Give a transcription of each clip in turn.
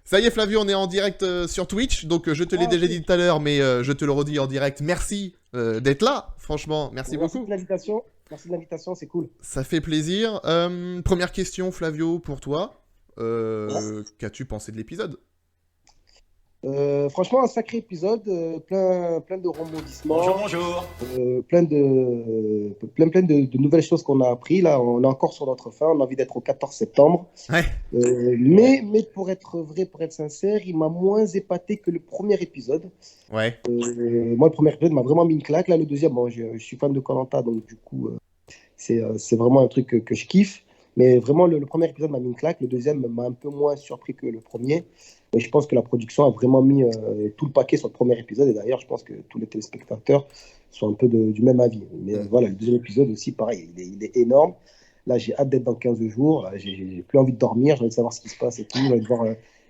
Ça y est, Flavio, on est en direct sur Twitch. Donc, je te l'ai déjà dit tout à l'heure, mais je te le redis en direct. Merci d'être là. Franchement, merci beaucoup. Merci de l'invitation, c'est cool. Ça fait plaisir. Première question, Flavio, pour toi. Ouais. Qu'as-tu pensé de l'épisode? Franchement, un sacré épisode, plein de Bonjour, rebondissements, bonjour. plein de nouvelles choses qu'on a appris. Là, on est encore sur notre fin. On a envie d'être au 14 septembre. Ouais. Mais pour être vrai, pour être sincère, il m'a moins épaté que le premier épisode. Ouais. Moi, le premier épisode m'a vraiment mis une claque. Là, le deuxième, bon, je suis fan de koh, donc du coup, c'est vraiment un truc que je kiffe. Mais vraiment, le premier épisode m'a mis une claque. Le deuxième m'a un peu moins surpris que le premier. Mais je pense que la production a vraiment mis tout le paquet sur le premier épisode. Et d'ailleurs, je pense que tous les téléspectateurs sont un peu du même avis. Mais voilà, le deuxième épisode aussi, pareil, il est énorme. Là, j'ai hâte d'être dans 15 jours. Là, j'ai plus envie de dormir. J'ai envie de savoir ce qui se passe et tout. J'ai envie de voir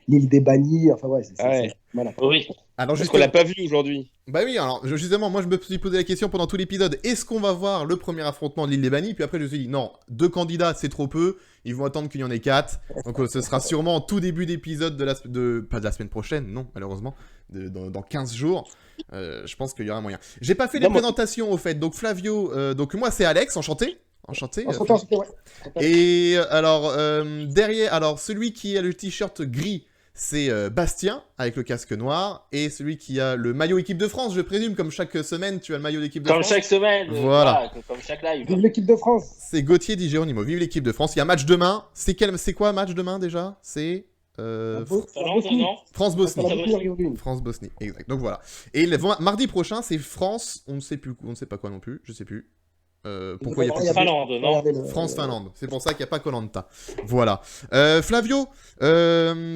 l'île des bannis. Enfin, ouais, Ouais. malade. Oui. Alors, Parce qu'on l'a pas vu aujourd'hui. Bah oui, alors justement, moi je me suis posé la question pendant tout l'épisode, est-ce qu'on va voir le premier affrontement de l'île des bannis? Puis après je me suis dit, non, 2 candidats c'est trop peu, ils vont attendre qu'il y en ait 4. Donc ce sera sûrement en tout début d'épisode pas de la semaine prochaine, non, malheureusement, dans 15 jours. Je pense qu'il y aura moyen. J'ai pas fait les présentations au fait, donc Flavio, donc moi c'est Alex, enchanté. Enchanté. Enchanté, ouais. Et alors, derrière, alors celui qui a le t-shirt gris, c'est Bastien, avec le casque noir, et celui qui a le maillot équipe de France, je présume, comme chaque semaine, tu as le maillot d'équipe de France. Comme chaque semaine, voilà. Comme chaque live. Vive l'équipe de France. C'est Gauthier Di Geronimo, vive l'équipe de France. Il y a match demain, c'est quoi match demain déjà? C'est France-Bosnie. France-Bosnie, exact. Donc voilà. Et mardi prochain, c'est France, on ne sait pas quoi non plus, je sais plus. Pourquoi il y a pas Finlande, non? France-Finlande, c'est pour ça qu'il n'y a pas Koh-Lanta. Voilà. Flavio,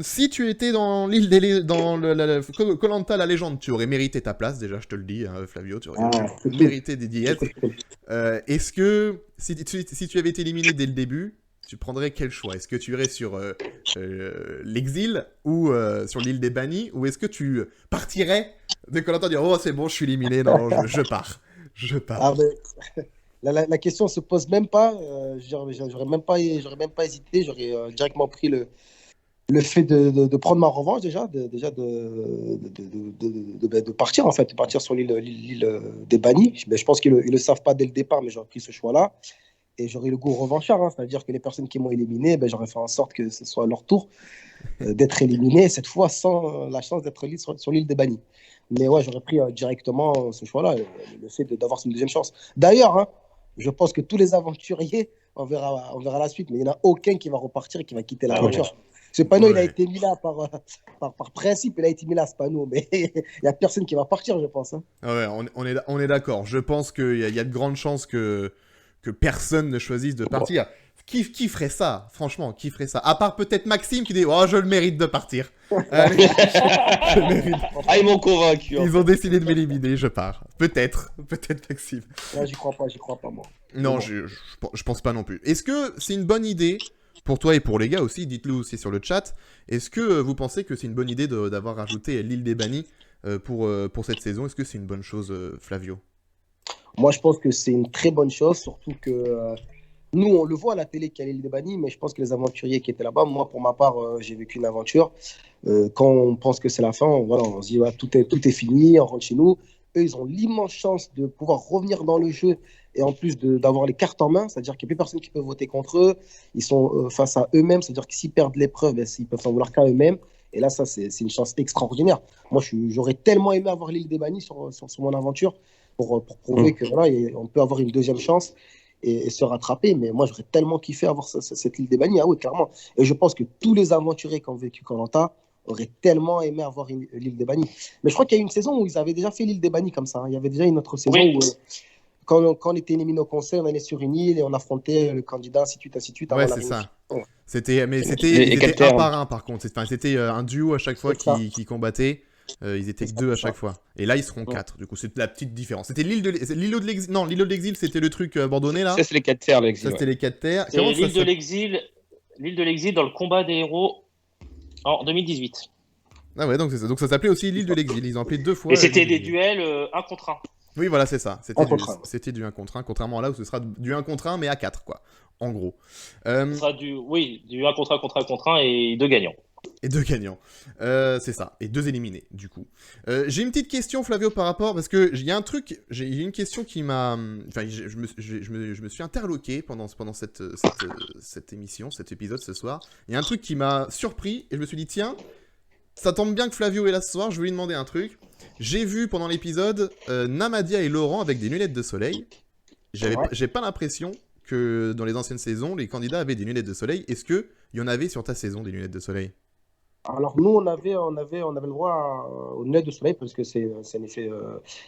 si tu étais dans l'île dans Koh-Lanta, la légende, tu aurais mérité ta place, déjà, je te le dis, hein, Flavio, tu aurais mérité d'y être. Est-ce que, si tu avais été éliminé dès le début, tu prendrais quel choix? Est-ce que tu irais sur l'exil ou sur l'île des bannis, ou est-ce que tu partirais de Koh-Lanta dire, oh c'est bon, je suis éliminé, non, je pars. Ah, mais... La question se pose même pas. J'aurais même pas hésité. J'aurais directement pris le fait de prendre ma revanche déjà, de partir en fait, de partir sur l'île des bannis. Mais je pense qu'ils le savent pas dès le départ, mais j'aurais pris ce choix-là et j'aurais le goût revanchard. C'est-à-dire que les personnes qui m'ont éliminé, j'aurais fait en sorte que ce soit leur tour d'être éliminé, cette fois sans la chance d'être sur l'île des bannis. Mais ouais, j'aurais pris directement ce choix-là, le fait d'avoir une deuxième chance. D'ailleurs, je pense que tous les aventuriers, on verra la suite, mais il n'y en a aucun qui va repartir et qui va quitter l'aventure. Ce panneau, il a été mis là par principe, il a été mis là, ce panneau, mais il n'y a personne qui va partir, je pense. Ouais, on est d'accord. Je pense qu'il y a de grandes chances que personne ne choisisse de partir. Qui ferait ça? Franchement, qui ferait ça? À part peut-être Maxime qui dit « Oh, je le mérite de partir. » je le mérite. Ah, ils m'ont convaincu. Ils ont décidé de m'éliminer, je pars. Peut-être Maxime. Ouais, j'y crois pas, moi. Non, bon. je pense pas non plus. Est-ce que c'est une bonne idée, pour toi et pour les gars aussi, dites-le aussi sur le chat, est-ce que vous pensez que c'est une bonne idée d'avoir rajouté l'île des bannis pour cette saison? Est-ce que c'est une bonne chose, Flavio? Moi, je pense que c'est une très bonne chose, surtout que... nous, on le voit à la télé qu'il y a l'île des bannis, mais je pense que les aventuriers qui étaient là-bas, moi, pour ma part, j'ai vécu une aventure. Quand on pense que c'est la fin, on se dit ouais, tout est fini, on rentre chez nous. Eux, ils ont l'immense chance de pouvoir revenir dans le jeu et en plus d'avoir les cartes en main, c'est-à-dire qu'il n'y a plus personne qui peut voter contre eux. Ils sont face à eux-mêmes, c'est-à-dire que s'ils perdent l'épreuve, ils peuvent s'en vouloir qu'à eux-mêmes. Et là, ça, c'est une chance extraordinaire. Moi, j'aurais tellement aimé avoir l'île des bannis sur mon aventure pour prouver que voilà, on peut avoir une deuxième chance. Et se rattraper, mais moi j'aurais tellement kiffé avoir cette île des bannis, oui, clairement. Et je pense que tous les aventuriers qui ont vécu Koh-Lanta auraient tellement aimé avoir l'île des bannis. Mais je crois qu'il y a eu une saison où ils avaient déjà fait l'île des bannis comme ça. Il y avait déjà une autre saison où quand on était éliminé au conseil, on allait sur une île et on affrontait le candidat, ainsi de suite. Ouais, c'est ça. Ouais. C'était un par un par contre. C'était un duo à chaque fois qui combattait. Ils étaient 2 à chaque fois. Et là, ils seront 4. Du coup, c'est la petite différence. C'était l'îlot de l'exil. Non, l'îlot de l'exil, c'était le truc abandonné là. Ça, c'est les 4 terres, l'exil. Ça, c'était les 4 terres. C'est l'île de l'exil dans le combat des héros en 2018. Ah ouais, donc c'est ça. Donc ça s'appelait aussi l'île de l'exil. Ils ont appelé 2 fois. Et c'était des duels 1 contre 1. Oui, voilà, c'est ça. C'était du 1 contre 1, contrairement à là où ce sera du 1 contre 1, mais à 4, quoi. En gros. Ce sera du 1 contre 1 contre 1 contre 1 et 2 gagnants. Et 2 gagnants. C'est ça. Et 2 éliminés, du coup. J'ai une petite question, Flavio, par rapport... Parce que il y a un truc... J'ai une question qui m'a... Enfin, je me suis interloqué pendant cette émission, cet épisode ce soir. Il y a un truc qui m'a surpris. Et je me suis dit, tiens, ça tombe bien que Flavio est là ce soir. Je vais lui demander un truc. J'ai vu pendant l'épisode Namadia et Laurent avec des lunettes de soleil. J'ai pas l'impression que dans les anciennes saisons, les candidats avaient des lunettes de soleil. Est-ce qu'il y en avait sur ta saison, des lunettes de soleil? Alors nous, on avait le droit aux lunettes de soleil parce que c'est un effet,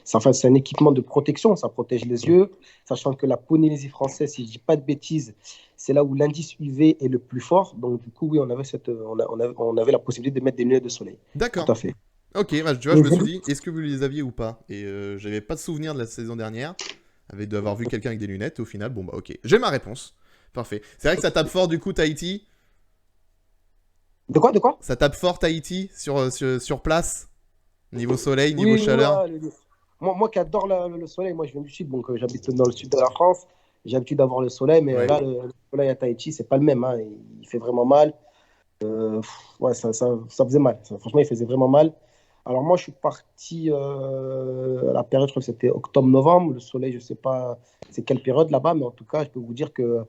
c'est un équipement de protection, ça protège les yeux, sachant que la Polynésie française, si je dis pas de bêtises, c'est là où l'indice UV est le plus fort. Donc du coup, oui, on avait la possibilité de mettre des lunettes de soleil. D'accord. Tout à fait. Ok, bah, tu vois, je me suis dit, est-ce que vous les aviez ou pas? Et j'avais pas de souvenir de la saison dernière, d'avoir vu quelqu'un avec des lunettes. Au final, bon bah ok, j'ai ma réponse. Parfait. C'est vrai que ça tape fort du coup Tahiti. De quoi? Ça tape fort Tahiti sur place. Niveau soleil, niveau Oui, chaleur. moi qui adore le soleil, moi je viens du sud, donc j'habite dans le sud de la France. J'ai l'habitude d'avoir le soleil, mais Ouais. là, le soleil à Tahiti, c'est pas le même, hein. Il fait vraiment mal. Ouais, ça faisait mal. Franchement, il faisait vraiment mal. Alors moi, je suis parti à la période, je crois que c'était octobre-novembre. Le soleil, je sais pas c'est quelle période là-bas, mais en tout cas, je peux vous dire que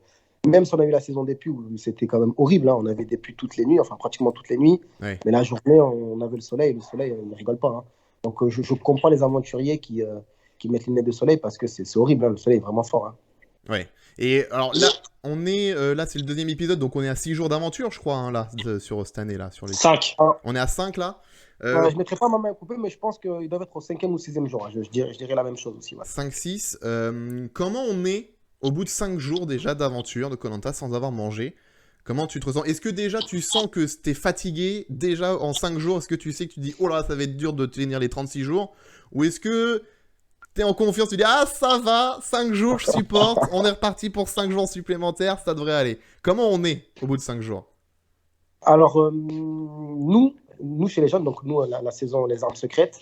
même si on a eu la saison des pluies, où c'était quand même horrible, hein. On avait des pluies toutes les nuits, enfin pratiquement toutes les nuits. Ouais. Mais la journée, on avait le soleil. Le soleil, il ne rigole pas, hein. Donc je comprends les aventuriers qui mettent les lunettes de soleil parce que c'est horrible, hein. Le soleil est vraiment fort, hein. Ouais. Et alors là, on est là, c'est le 2e épisode, donc on est à 6 jours d'aventure, je crois, hein, là, sur cette année là, sur les. 5. On est à 5 là. Je ne mettrai pas ma main coupée, mais je pense qu'ils doivent être au 5e ou 6e jour, hein. Je dirais la même chose aussi. Ouais. 5-6. Comment on est au bout de 5 jours déjà d'aventure de koh sans avoir mangé? Comment tu te ressens? Est-ce que déjà tu sens que t'es fatigué déjà en 5 jours? Est-ce que tu sais que tu dis oh là ça va être dur de tenir les 36 jours? Ou est-ce que t'es en confiance, tu dis ah ça va, 5 jours je supporte, on est reparti pour 5 jours supplémentaires, ça devrait aller. Comment on est au bout de 5 jours? Alors, nous, chez les jeunes, donc nous, la saison Les Armes Secrètes,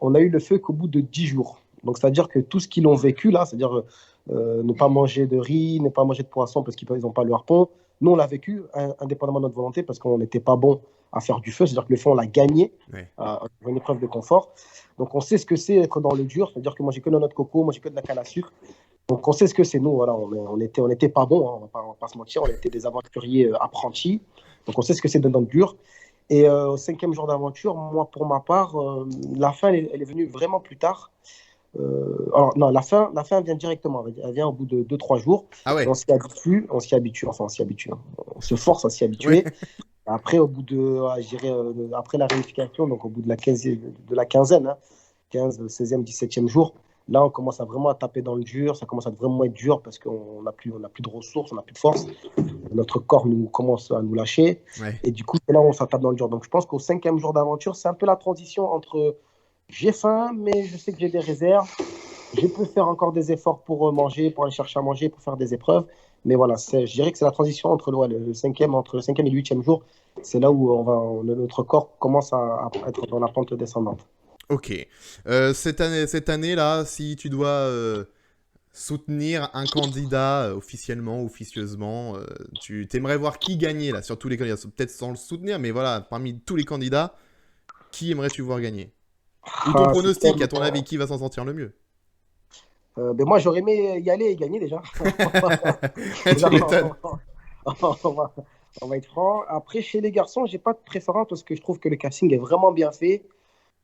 on a eu le feu qu'au bout de 10 jours. Donc, c'est-à-dire que tout ce qu'ils ont vécu là, c'est-à-dire ne pas manger de riz, ne pas manger de poisson parce qu'ils n'ont pas le harpon, nous, on l'a vécu indépendamment de notre volonté parce qu'on n'était pas bon à faire du feu. C'est-à-dire que le feu, on l'a gagné Ouais. à une épreuve de confort. Donc, on sait ce que c'est être dans le dur. C'est-à-dire que moi, j'ai que de la noix de coco, moi, j'ai que de la canne à sucre. Donc, on sait ce que c'est. Nous, voilà, on était pas bons, hein, on va pas se mentir. On était des aventuriers apprentis. Donc, on sait ce que c'est de dans le dur. Et au 5e jour d'aventure, moi, pour ma part, la fin, elle est venue vraiment plus tard. Alors, non, la fin vient directement. Elle vient au bout de 2-3 jours. Ah ouais. Et on s'y habitue. Enfin, on s'y habitue, hein. On se force à s'y habituer. Ouais. Après, au bout je dirais, après la réunification, donc au bout de la quinzaine, hein, 15, 16e, 17e jour, là, on commence à vraiment taper dans le dur. Ça commence à vraiment être dur parce qu'on n'a plus de ressources, on n'a plus de force. Notre corps commence à nous lâcher. Ouais. Et du coup, c'est là où on s'attape dans le dur. Donc, je pense qu'au 5e jour d'aventure, c'est un peu la transition entre j'ai faim, mais je sais que j'ai des réserves. Je peux faire encore des efforts pour manger, pour aller chercher à manger, pour faire des épreuves. Mais voilà, je dirais que c'est la transition entre le 5e et le 8e jour. C'est là où notre corps commence à être dans la pente descendante. Ok. Cette année-là, si tu dois soutenir un candidat officieusement, tu t'aimerais voir qui gagner là, sur tous les candidats? Peut-être sans le soutenir, mais voilà, parmi tous les candidats, qui aimerais-tu voir gagner? Ou ton pronostic, à ton avis, qui va s'en sortir le mieux? Ben moi, j'aurais aimé y aller et gagner déjà. Tu m'étonnes. On va être franc. Après, chez les garçons, j'ai pas de préférence parce que je trouve que le casting est vraiment bien fait.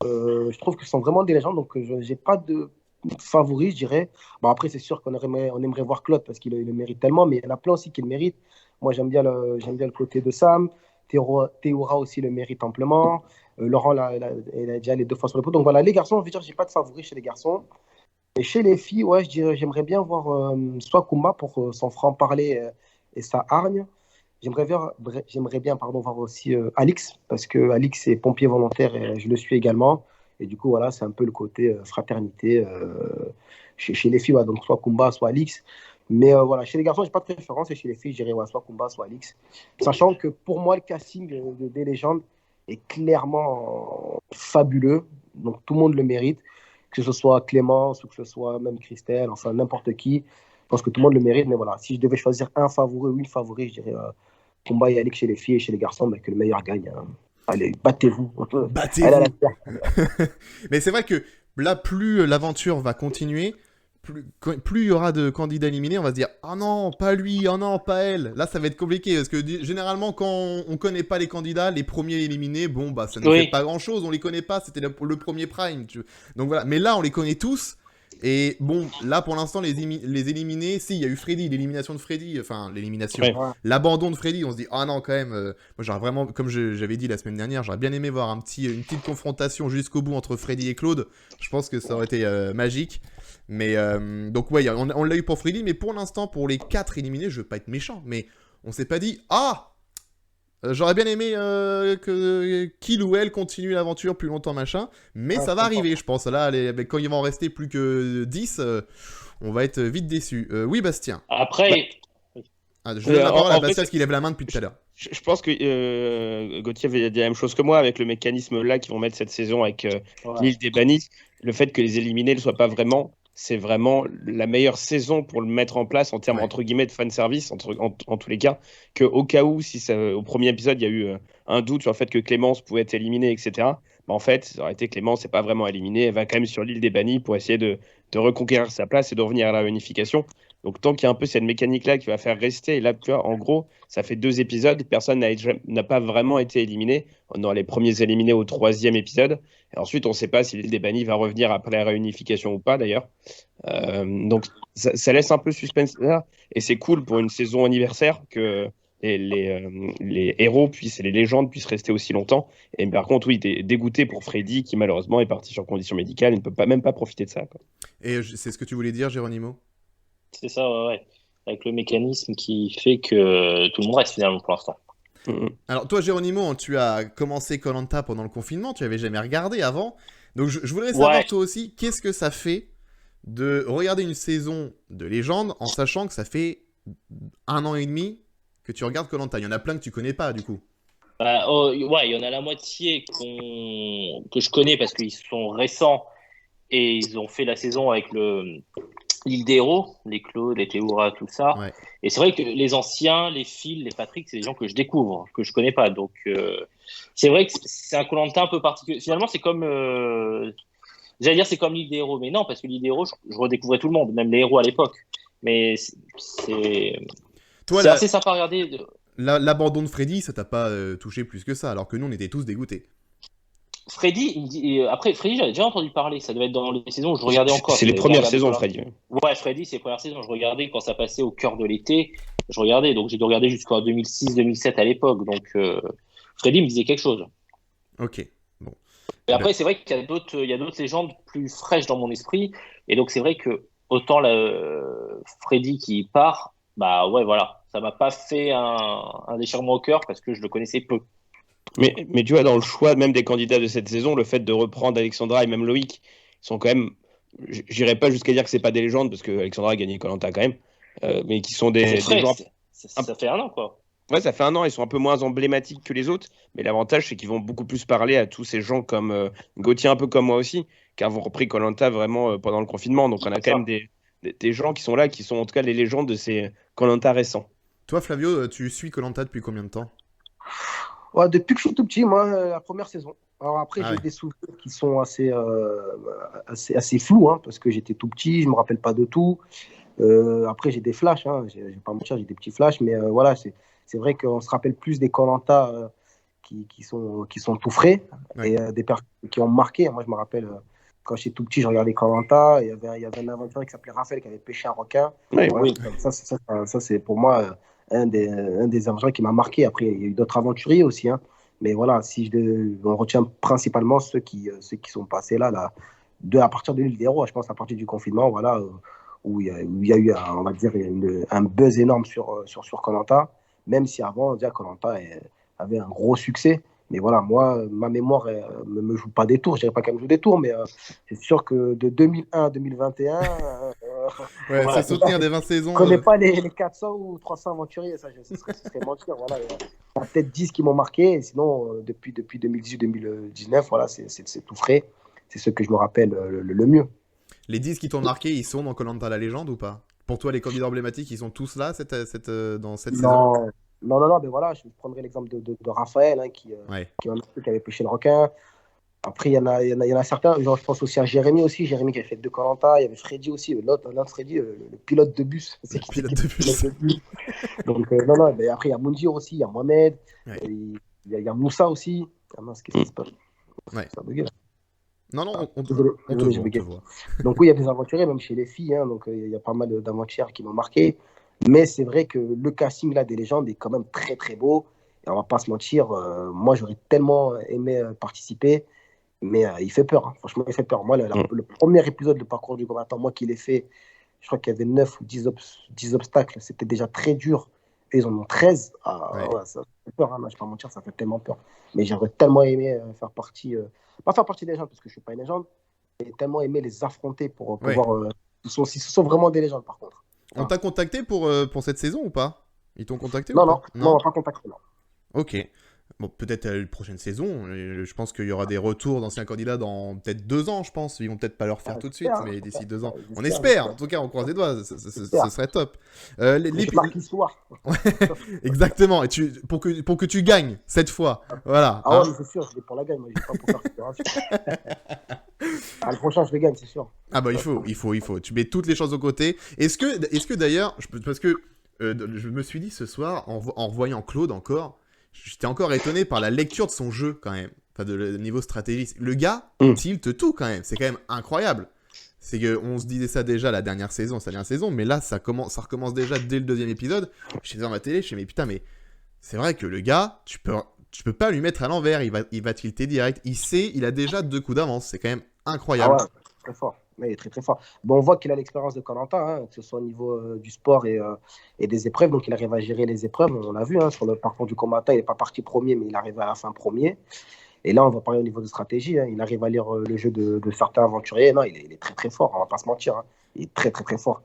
Je trouve que ce sont vraiment des légendes, donc je n'ai pas de favori, je dirais. Bon, après, c'est sûr on aimerait voir Claude parce qu'il le mérite tellement, mais il y en a plein aussi qui le méritent. Moi, j'aime bien le côté de Sam. Théoura aussi le mérite amplement. Laurent, il a déjà les 2 fois sur le pot. Donc voilà, les garçons, je veux dire, j'ai pas de favori chez les garçons. Et chez les filles, ouais, j'aimerais bien voir soit Kumba pour son franc-parler et sa hargne. J'aimerais bien voir aussi Alix, parce que Alix est pompier volontaire et je le suis également. Et du coup, voilà, c'est un peu le côté fraternité chez les filles. Ouais, donc soit Kumba, soit Alix. Mais voilà, chez les garçons, j'ai pas de préférence. Et chez les filles, je dirais soit Kumba, soit Alix. Sachant que pour moi, le casting des légendes est clairement fabuleux. Donc tout le monde le mérite. Que ce soit Clémence ou que ce soit même Christelle, enfin n'importe qui. Je pense que tout le monde le mérite. Mais voilà, si je devais choisir un favori ou une favorite, je dirais combat est allé que chez les filles et chez les garçons, bah, que le meilleur gagne. Hein. Allez, battez-vous. Battez-vous. Allez à la terre. Mais c'est vrai que là, plus l'aventure va continuer, plus il y aura de candidats éliminés, on va se dire « Ah non, pas lui, ah non, pas elle ». Là, ça va être compliqué, parce que généralement, quand on connaît pas les candidats, les premiers éliminés, bon, bah ça ne fait pas grand-chose, on les connaît pas, c'était le premier prime. Donc voilà, mais là, on les connaît tous. Et bon, là pour l'instant, les éliminés, si, il y a eu Freddy, l'élimination de Freddy, enfin l'élimination, l'abandon de Freddy, on se dit, ah non, quand même, moi j'aurais vraiment, comme j'avais dit la semaine dernière, j'aurais bien aimé voir une petite confrontation jusqu'au bout entre Freddy et Claude, je pense que ça aurait été magique, mais donc ouais, on l'a eu pour Freddy, mais pour l'instant, pour les 4 éliminés, je veux pas être méchant, mais on s'est pas dit, ah j'aurais bien aimé que qu'il ou elle continue l'aventure plus longtemps, machin. Mais ça va arriver, je pense. Là, quand il va en rester plus que 10, on va être vite déçus. Oui, Bastien. Après... je donne la parole à Bastien parce qu'il lève la main depuis tout à l'heure. Je pense que Gauthier avait dit la même chose que moi avec le mécanisme là qu'ils vont mettre cette saison avec l'île des bannis. Le fait que les éliminés ne soient pas vraiment... C'est vraiment la meilleure saison pour le mettre en place en termes, entre guillemets, de fanservice, en tous les cas, qu'au cas où, si au premier épisode, il y a eu un doute sur le fait que Clémence pouvait être éliminée, etc., bah, en fait, ça aurait été Clémence n'est pas vraiment éliminée, elle va quand même sur l'île des bannis pour essayer de reconquérir sa place et de revenir à la réunification. Donc, tant qu'il y a un peu cette mécanique-là qui va faire rester, et là, tu vois, en gros, ça fait 2 épisodes, personne n'a pas vraiment été éliminé. On aura les premiers éliminés au 3e épisode. Et ensuite, on ne sait pas si l'île des bannis va revenir après la réunification ou pas, d'ailleurs. Donc, ça laisse un peu suspense là. Et c'est cool pour une saison anniversaire que les héros et les légendes puissent rester aussi longtemps. Et par contre, oui, dégoûté pour Freddy, qui malheureusement est parti sur condition médicale et ne peut même pas profiter de ça, quoi. Et c'est ce que tu voulais dire, Geronimo ? C'est ça, ouais. Avec le mécanisme qui fait que tout le monde reste finalement pour l'instant. Alors toi, Geronimo, tu as commencé Koh-Lanta pendant le confinement, tu n'avais jamais regardé avant. Donc je voudrais savoir toi aussi, qu'est-ce que ça fait de regarder une saison de légende en sachant que ça fait 1 an et demi que tu regardes Koh-Lanta. Il y en a plein que tu connais pas du coup. Ouais, il y en a la moitié que je connais parce qu'ils sont récents et ils ont fait la saison avec l'île des héros, les Claude, les Théoura, tout ça. Ouais. Et c'est vrai que les anciens, les Phil, les Patrick, c'est des gens que je découvre, que je connais pas. Donc c'est vrai que c'est un Koh-Lanta un peu particulier. Finalement, c'est comme j'allais dire c'est comme l'île des héros, mais non, parce que l'île des héros, je redécouvrais tout le monde, même les héros à l'époque. Mais c'est assez sympa à regarder. L'abandon de Freddy, ça t'a pas touché plus que ça, alors que nous, on était tous dégoûtés. Freddy, après Freddy, j'avais déjà entendu parler, ça devait être dans les saisons où je regardais encore. C'est les premières saisons, Freddy. Ouais, Freddy, c'est les premières saisons, je regardais quand ça passait au cœur de l'été, je regardais, donc j'ai dû regarder jusqu'en 2006-2007 à l'époque, donc Freddy me disait quelque chose. Ok, bon. Et après, c'est vrai qu'il y a d'autres légendes plus fraîches dans mon esprit, et donc c'est vrai que autant Freddy qui part, bah ouais, voilà, ça m'a pas fait un déchirement au cœur parce que je le connaissais peu. Mais tu vois, dans le choix même des candidats de cette saison, le fait de reprendre Alexandra et même Loïc, ils sont quand même, j'irai pas jusqu'à dire que c'est pas des légendes, parce que Alexandra a gagné Koh-Lanta quand même, mais qui sont des gens... Ça fait 1 an, quoi. Ouais, ça fait 1 an, ils sont un peu moins emblématiques que les autres, mais l'avantage, c'est qu'ils vont beaucoup plus parler à tous ces gens comme Gauthier, un peu comme moi aussi, qui avons repris Koh-Lanta vraiment pendant le confinement. Donc on a quand même des gens qui sont là, qui sont en tout cas les légendes de ces Koh-Lanta récents. Toi, Flavio, tu suis Koh-Lanta depuis combien de temps ? Ouais, depuis que je suis tout petit, moi, la première saison. Alors après, j'ai des souvenirs qui sont assez flous, hein, parce que j'étais tout petit, je me rappelle pas de tout. Après, j'ai des flashs, hein, je vais pas mentir, j'ai des petits flashs, mais voilà, c'est vrai qu'on se rappelle plus des Koh-Lanta qui sont tout frais, et des personnes qui ont marqué. Moi, je me rappelle, quand j'étais tout petit, je regardais Koh-Lanta, il y avait un aventurier qui s'appelait Raphaël qui avait pêché un requin. Oui. Ça, c'est pour moi un des aventuriers qui m'a marqué. Après, il y a eu d'autres aventuriers aussi, hein. Mais voilà, on retient principalement ceux qui sont passés là, à partir de l'île des héros, je pense, à partir du confinement, voilà, où il y a eu, on va dire, un buzz énorme sur Koh-Lanta, même si avant, déjà, Koh-Lanta avait un gros succès. Mais voilà, moi, ma mémoire ne me joue pas des tours. Je dirais pas qu'elle me joue des tours, mais c'est sûr que de 2001 à 2021... ouais, c'est soutenir des 20 saisons. Je ne connais pas les 400 ou 300 aventuriers, ça serait mentir. Voilà, il y a peut-être 10 qui m'ont marqué, et sinon, depuis 2018-2019, voilà, c'est tout frais. C'est ce que je me rappelle le mieux. Les 10 qui t'ont marqué, ils sont dans Koh-Lanta la légende ou pas ? Pour toi, les candidats emblématiques, ils sont tous là dans cette saison ? Non, mais voilà, je prendrai l'exemple de Raphaël, hein, Ouais. qui avait pêché le requin. Après, il y en a certains, genre, je pense aussi à Jérémy aussi, Jérémy qui avait fait deux koh. Il y avait Freddy aussi, l'autre Freddy, le pilote de bus. Le C'est pilote qui de le pilote bus. de bus. Donc, non, mais après, il y a Moundir aussi, il y a Mohamed, Ouais. il y a Moussa aussi. Ah mince, qu'est-ce qui se passe? Ouais. Ça a bugué, là. Non, Ah, non, désolé, on te désolé, j'ai voit, on te bugué. voit. Donc oui, il y a des aventuriers, même chez les filles, hein, donc il y a pas mal d'aventurières qui m'ont marqué. Mais c'est vrai que le casting là des légendes est quand même très très beau. Et on va pas se mentir, moi j'aurais tellement aimé participer, mais il fait peur, hein. Franchement, il fait peur. Moi, le premier épisode, le parcours du combattant, moi qui l'ai fait, je crois qu'il y avait 9 ou 10 obstacles. C'était déjà très dur. Et ils en ont 13. Ah, Ouais. ouais, ça fait peur, hein, je ne vais pas mentir, ça fait tellement peur. Mais j'aurais tellement aimé faire partie, pas faire partie des légendes, parce que je ne suis pas une légende, mais tellement aimé les affronter pour Ouais. voir si ce sont vraiment des légendes, par contre. On t'a contacté pour cette saison ou pas? Ils t'ont contacté ou Non, pas? on va pas contacter. Non. Ok. Bon, peut-être la prochaine saison. Je pense qu'il y aura des retours d'anciens candidats dans peut-être 2 ans, je pense. Ils vont peut-être pas le refaire tout de suite, mais d'ici 2 ans. On espère, en tout cas, on croise les doigts. Ce serait top. Je marque l'histoire. Exactement. Et pour que tu gagnes cette fois. Voilà. Ah ouais, mais c'est sûr, je vais pour la gagne. Moi, je vais pas pour faire récupération. Le prochain, je vais gagner, c'est sûr. Ah bah il faut. Tu mets toutes les chances de côté. Est-ce que d'ailleurs, parce que je me suis dit ce soir, en revoyant Claude encore, j'étais encore étonné par la lecture de son jeu quand même. Enfin, de niveau stratégie. Le gars, tilt tout quand même. C'est quand même incroyable. C'est qu'on se disait ça déjà la dernière saison, mais là, ça recommence déjà dès le 2e épisode. J'étais dans ma télé, je me suis dit, mais putain, mais c'est vrai que le gars, tu peux pas lui mettre à l'envers, il va tilter direct. Il a déjà 2 coups d'avance, c'est quand même incroyable. Ah ouais, très fort. Mais il est très très fort. Bon, on voit qu'il a l'expérience de koh, hein, que ce soit au niveau du sport et des épreuves. Donc il arrive à gérer les épreuves. On l'a vu, hein, sur le parcours du combattant, il n'est pas parti premier, mais il arrive à la fin premier. Et là, on va parler au niveau de stratégie, hein. Il arrive à lire le jeu de certains aventuriers. Non, il est très très fort, on va pas se mentir, hein. Il est très très très fort.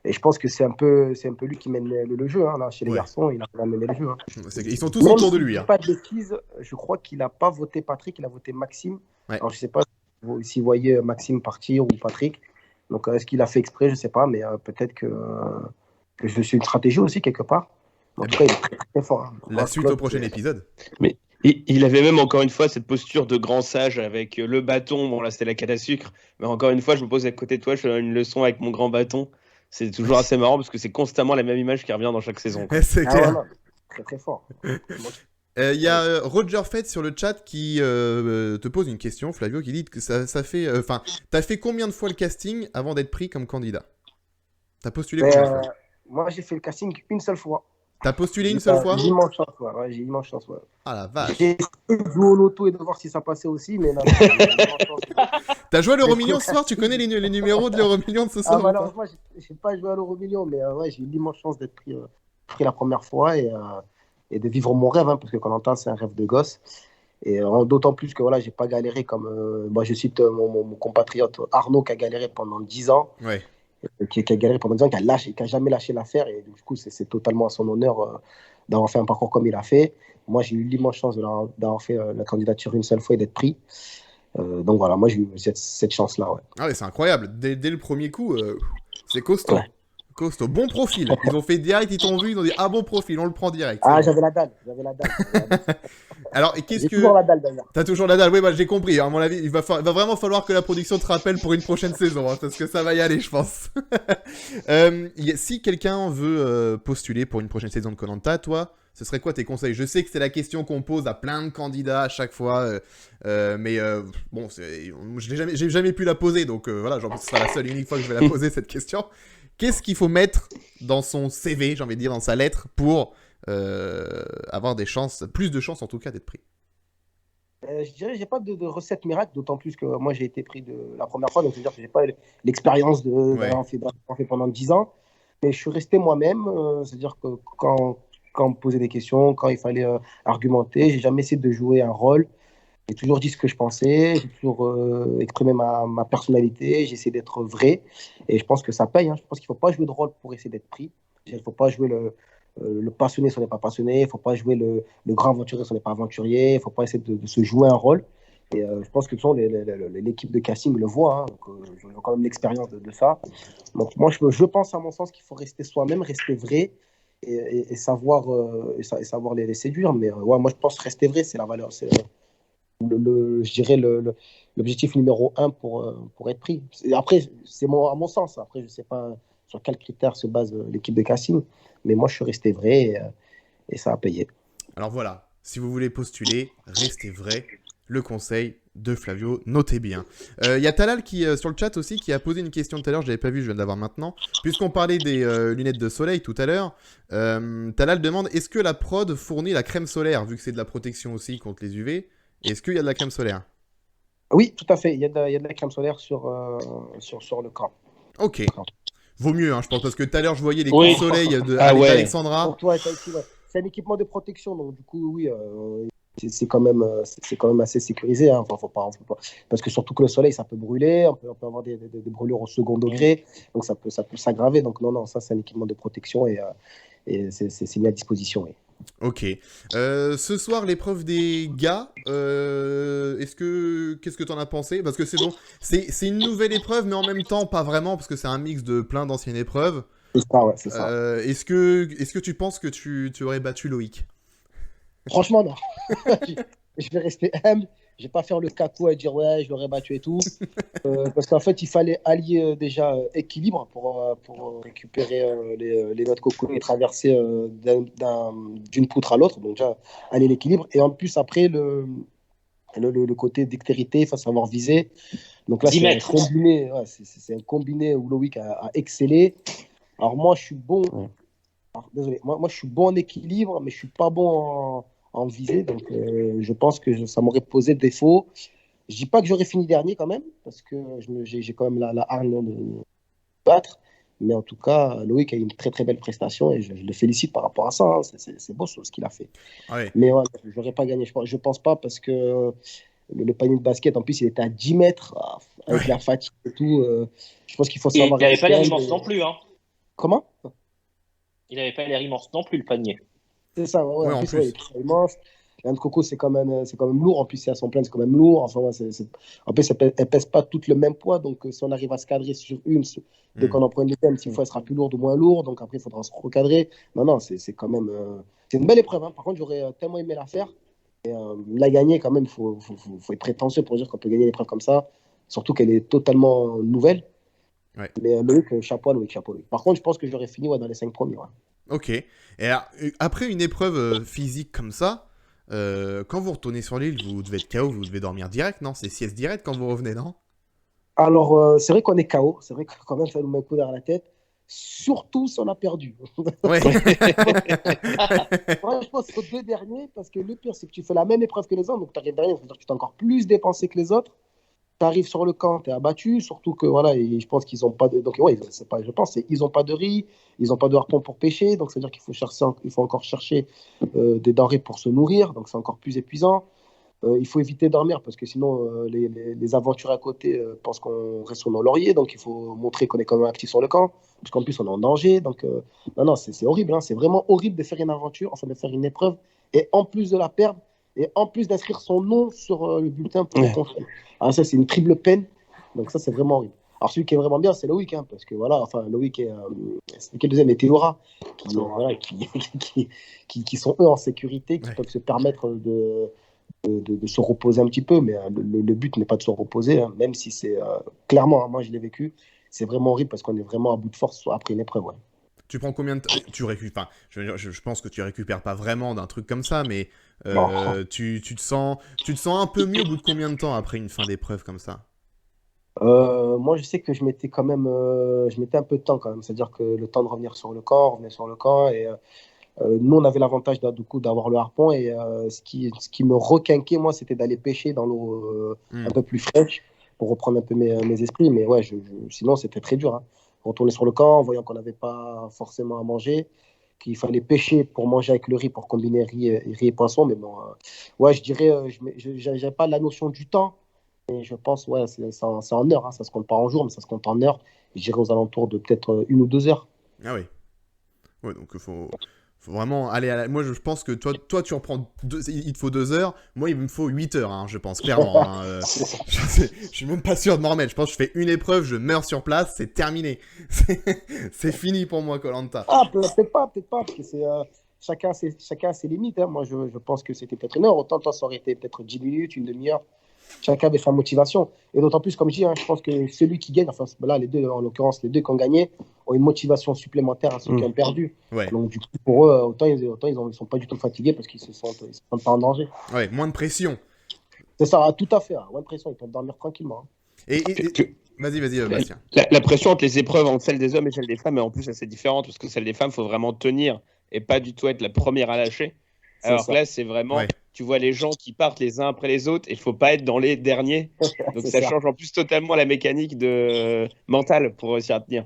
Et je pense que c'est un peu lui qui mène le jeu, hein, là, chez les garçons. Il a mené le jeu, hein. Ils sont tous autour de lui. Hein. Pas de bêtises, je crois qu'il n'a pas voté Patrick, il a voté Maxime. Ouais. Alors je sais pas si vous voyez Maxime partir ou Patrick. Donc est-ce qu'il a fait exprès, je sais pas, mais peut-être que je suis une stratégie aussi quelque part. En tout cas, il est très très fort, hein. La suite au prochain épisode. Mais il avait même encore une fois cette posture de grand sage avec le bâton. Bon, là, c'était la canne à sucre. Mais encore une fois, je me pose à côté de toi, je fais une leçon avec mon grand bâton. C'est toujours assez marrant parce que c'est constamment la même image qui revient dans chaque saison. C'est clair. Ouais, non, très très fort. Il y a Roger Fett sur le chat qui te pose une question, Flavio, qui dit que ça fait. Enfin, t'as fait combien de fois le casting avant d'être pris comme candidat? T'as postulé combien de fois? Moi, j'ai fait le casting une seule fois. T'as postulé une seule fois? J'ai immense chance, ouais, j'ai immense chance, ouais. Ah la vache. J'ai essayé de jouer au loto et de voir si ça passait aussi, mais non. T'as joué à l'Euro Million ce soir? Tu connais les numéros de l'Euro Million de ce soir? Malheureusement, j'ai pas joué à l'Euro Million, mais ouais, j'ai eu l'immense chance d'être pris la première fois et de vivre mon rêve, hein, parce que Koh-Lanta, c'est un rêve de gosse. Et d'autant plus que voilà, j'ai pas galéré comme. Je cite mon compatriote Arnaud qui a galéré pendant 10 ans. Ouais. Qui a galéré pendant 10 ans, qui a jamais lâché l'affaire. Et du coup, c'est totalement à son honneur d'avoir fait un parcours comme il a fait. Moi, j'ai eu l'immense chance d'avoir fait la candidature une seule fois et d'être pris. Donc voilà, moi, j'ai eu cette chance-là. Ouais. Ah ouais, c'est incroyable. Dès le premier coup, c'est costaud. Ouais. Costaud. Bon profil. Ils ont fait direct, ils t'ont vu, ils ont dit ah bon profil, on le prend direct. Ah, j'avais la dalle. Alors, et qu'est-ce que. J'ai toujours la dalle d'ailleurs. T'as toujours la dalle, oui, bah j'ai compris. À mon avis, il va vraiment falloir que la production te rappelle pour une prochaine saison, hein, parce que ça va y aller, je pense. Si quelqu'un veut postuler pour une prochaine saison de Koh-Lanta, toi, ce serait quoi tes conseils? Je sais que c'est la question qu'on pose à plein de candidats à chaque fois, mais bon, j'ai jamais pu la poser, donc voilà, ce sera la seule et unique fois que je vais la poser cette question. Qu'est-ce qu'il faut mettre dans son CV, j'ai envie de dire, dans sa lettre, pour avoir des chances, plus de chances en tout cas d'être pris? Je dirais que je n'ai pas de recette miracle, d'autant plus que moi j'ai été pris de la première fois, donc c'est-à-dire que je n'ai pas l'expérience d'avoir fait pendant 10 ans. Mais je suis resté moi-même, c'est-à-dire que quand on me posait des questions, quand il fallait argumenter, j'ai jamais essayé de jouer un rôle. J'ai toujours dit ce que je pensais, j'ai toujours exprimé ma personnalité, j'ai essayé d'être vrai. Et je pense que ça paye, hein. Je pense qu'il ne faut pas jouer de rôle pour essayer d'être pris. Il ne faut pas jouer le passionné si on n'est pas passionné, il ne faut pas jouer le grand aventurier si on n'est pas aventurier, il ne faut pas essayer de se jouer un rôle. Et je pense que l'équipe de casting le voit, hein, donc j'ai quand même l'expérience de ça. Donc moi, je pense à mon sens qu'il faut rester soi-même, rester vrai et savoir les séduire. Mais ouais, moi, je pense rester vrai, c'est la valeur. C'est je dirais l'objectif numéro un pour être pris. Après, c'est à mon sens. Après, je ne sais pas sur quels critères se base l'équipe de casting, mais moi, je suis resté vrai et ça a payé. Alors voilà, si vous voulez postuler, restez vrai. Le conseil de Flavio, notez bien. Il y a Talal qui, sur le chat aussi, qui a posé une question tout à l'heure, je l'avais pas vu, je viens de l'avoir maintenant. Puisqu'on parlait des lunettes de soleil tout à l'heure, Talal demande, est-ce que la prod fournit la crème solaire, vu que c'est de la protection aussi contre les UV? Est-ce qu'il y a de la crème solaire? Oui, tout à fait. Il y a de la crème solaire sur le corps. Ok. Vaut mieux, hein, je pense, parce que tout à l'heure, je voyais les coups Oui. de soleil Ah ouais. d'Alexandra. Donc, ouais, c'est un équipement de protection, donc du coup, oui, c'est quand même assez sécurisé. Hein. Enfin, faut pas. Parce que surtout que le soleil, ça peut brûler, on peut avoir des brûlures au second degré, donc ça peut s'aggraver. Donc non, ça, c'est un équipement de protection et c'est mis à disposition. Oui. Ok. Ce soir, l'épreuve des gars, qu'est-ce que t'en as pensé? Parce que c'est bon, c'est une nouvelle épreuve, mais en même temps, pas vraiment, parce que c'est un mix de plein d'anciennes épreuves. C'est ça, ouais, c'est ça. Est-ce que tu penses que tu aurais battu Loïc? Franchement, non. Je vais rester humble. Je vais pas faire le cacou et dire ouais, je l'aurais battu et tout. Parce qu'en fait, il fallait allier déjà équilibre pour récupérer les noix de coco et traverser d'une poutre à l'autre. Donc, déjà, allier l'équilibre. Et en plus, après, le côté dextérité, il faut savoir viser. Donc là, 10 c'est un mètres. combiné, ouais, c'est un combiné où Loïc a excellé. Alors, moi, je suis bon. Ouais. Alors, désolé, moi, je suis bon en équilibre, mais je suis pas bon en visée. Donc, je pense que ça m'aurait posé défaut. Je dis pas que j'aurais fini dernier quand même, parce que j'ai quand même la hargne de battre. Mais en tout cas, Loïc a eu une très très belle prestation et je le félicite par rapport à ça. Hein. C'est beau ce qu'il a fait. Ouais. Mais ouais, je n'aurais pas gagné. Je pense pas parce que le panier de basket, en plus, il était à 10 mètres avec la fatigue et tout. Je pense qu'il faut Et il savoir. n'avait pas l'air rester immense humble non plus. Hein. Comment? Il n'avait pas l'air immense non plus, le panier. C'est ça, ouais, Ouais, en en plus, ouais, il plus. est très immense. L'Inde de coco, c'est quand même lourd. En plus, c'est à son plein, c'est quand même lourd. Enfin, ouais, en plus, elle pèse pas toutes le même poids. Donc, si on arrive à se cadrer sur une, dès Hmm. qu'on en prend une deuxième, s'il faut, elle sera plus lourde ou moins lourde. Donc, après, il faudra se recadrer. Non, c'est quand même. C'est une belle épreuve. Hein. Par contre, j'aurais tellement aimé la faire. Et, la gagner, quand même, faut être prétentieux pour dire qu'on peut gagner une épreuve comme ça. Surtout qu'elle est totalement nouvelle. Ouais. Mais Loïc, chapeau à Loïc, chapeau à Loïc. Par contre, je pense que j'aurais fini dans les 5 premiers. Ouais. Ok. Et alors, après une épreuve physique comme ça, quand vous retournez sur l'île, vous devez être KO, vous devez dormir direct, non? C'est sieste direct quand vous revenez, non? Alors, c'est vrai qu'on est KO. C'est vrai que quand même, ça nous met un coup derrière la tête. Surtout si on a perdu. Ouais. Moi, je pense aux deux derniers, parce que le pire, c'est que tu fais la même épreuve que les autres, donc tu arrives derrière, c'est-à-dire que tu t'es encore plus dépensé que les autres. Tu arrives sur le camp, tu es abattu, surtout que voilà, et je pense qu'ils n'ont pas de. Donc, ouais, c'est pas, je pense, ils n'ont pas de riz, ils n'ont pas de harpon pour pêcher, donc c'est-à-dire il faut encore chercher des denrées pour se nourrir, donc c'est encore plus épuisant. Il faut éviter de dormir parce que sinon les aventures à côté pensent qu'on reste sur nos lauriers. Donc il faut montrer qu'on est quand même actif sur le camp parce qu'en plus on est en danger. Donc non, c'est horrible. Hein. C'est vraiment horrible de faire une aventure, enfin de faire une épreuve et en plus de la perdre et en plus d'inscrire son nom sur le bulletin pour le conseil. Alors ça c'est une triple peine. Donc ça c'est vraiment horrible. Alors celui qui est vraiment bien c'est Loïc hein, parce que voilà, enfin Loïc est c'est qui est le deuxième et Théora voilà, qui sont eux en sécurité, qui peuvent se permettre de se reposer un petit peu, mais le but n'est pas de se reposer, hein, même si c'est clairement, hein, moi je l'ai vécu, c'est vraiment horrible parce qu'on est vraiment à bout de force après une épreuve. Ouais. Tu prends combien de temps? Tu récupères. Enfin, je pense que tu récupères pas vraiment d'un truc comme ça, mais tu te sens un peu mieux au bout de combien de temps après une fin d'épreuve comme ça? Moi je sais que je mettais quand même, je mettais un peu de temps quand même, c'est-à-dire que le temps de revenir sur le camp, revenir sur le camp et nous, on avait l'avantage du coup d'avoir le harpon et ce qui me requinquait, moi, c'était d'aller pêcher dans l'eau un peu plus fraîche pour reprendre un peu mes esprits. Mais ouais, sinon, c'était très dur. Hein. Retourner sur le camp, en voyant qu'on n'avait pas forcément à manger, qu'il fallait pêcher pour manger avec le riz, pour combiner riz et poisson. Mais bon, ouais, je dirais, je n'avais pas la notion du temps. Mais je pense, ouais, c'est en heures. Hein. Ça se compte pas en jours, mais ça se compte en heures. Je dirais aux alentours de peut-être 1 ou 2 heures. Ah oui. Ouais, donc Faut vraiment aller moi, je pense que toi tu en prends il te faut 2 heures. Moi, il me faut 8 heures, hein, je pense, clairement. Hein, je suis même pas sûr de m'en remettre. Je pense que je fais une épreuve, je meurs sur place, c'est terminé. C'est fini pour moi, Koh-Lanta. Ah, peut-être pas, parce que chacun a ses limites. Hein. Moi, je pense que c'était peut-être une heure. Autant, toi, ça aurait été peut-être 10 minutes, une demi-heure. Chacun avait sa motivation. Et d'autant plus, comme je dis, hein, je pense que celui qui gagne, enfin là, les deux, en l'occurrence, les deux qui ont gagné, ont une motivation supplémentaire à ceux qui ont perdu. Ouais. Donc, du coup, pour eux, autant ils sont pas du tout fatigués parce qu'ils se sentent pas en danger. Ouais, moins de pression. C'est ça, tout à fait. Hein. Moins de pression, ils peuvent dormir tranquillement. Hein. Vas-y, Bastien. La pression entre les épreuves, entre celle des hommes et celle des femmes, est en plus assez différente parce que celle des femmes, il faut vraiment tenir et pas du tout être la première à lâcher. Alors que là, c'est vraiment, tu vois les gens qui partent les uns après les autres et il ne faut pas être dans les derniers. Donc ça change en plus totalement la mécanique mentale pour réussir à tenir.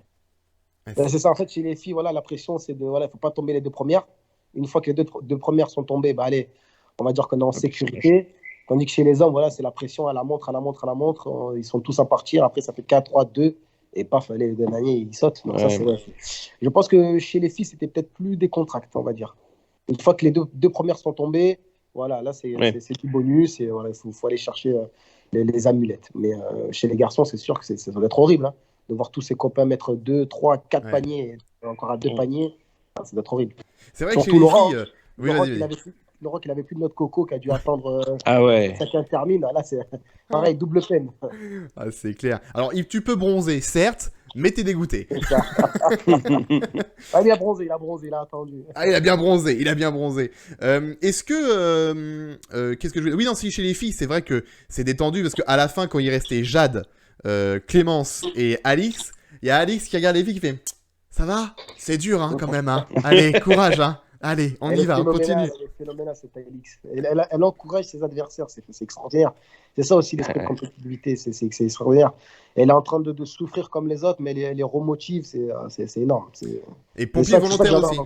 C'est ça, en fait, chez les filles, voilà, la pression, c'est de, voilà, il ne faut pas tomber les deux premières. Une fois que les deux premières sont tombées, bah, allez, on va dire qu'on est en sécurité. Tandis que chez les hommes, voilà, c'est la pression à la montre. Ils sont tous à partir. Après, ça fait 4, 3, 2. Et paf, les derniers, ils sautent. Donc, ça, c'est vrai. Je pense que chez les filles, c'était peut-être plus décontracté, on va dire. Une fois que les deux premières sont tombées, voilà, là, c'est du bonus. Et voilà, il faut aller chercher les amulettes. Mais chez les garçons, c'est sûr que ça doit être horrible. Hein, de voir tous ses copains mettre 2, 3, 4 paniers, et encore à 2 paniers. Ça doit être horrible. C'est vrai que chez les filles... Laurent, il avait plus de notre coco qui a dû attendre chacun termine. Là, c'est pareil, double peine. Ah, c'est clair. Alors, tu peux bronzer, certes, mais t'es dégoûté. Il a bronzé, il a attendu. Ah, il a bien bronzé. Est-ce que... qu'est-ce que je veux dire ? Oui, non, si, chez les filles, c'est vrai que c'est détendu, parce qu'à la fin, quand il restait Jade, Clémence et Alix, il y a Alix qui regarde les filles qui fait « Ça va ? C'est dur, hein, quand même, hein. Allez, courage, hein. Allez, on y va, on continue. » Elle est phénoménale, cette Alix. Elle encourage ses adversaires, c'est extraordinaire. C'est ça aussi l'esprit de compétitivité, c'est extraordinaire. Elle est en train de souffrir comme les autres, mais elle les remotive, c'est énorme. Et pompier volontaire aussi.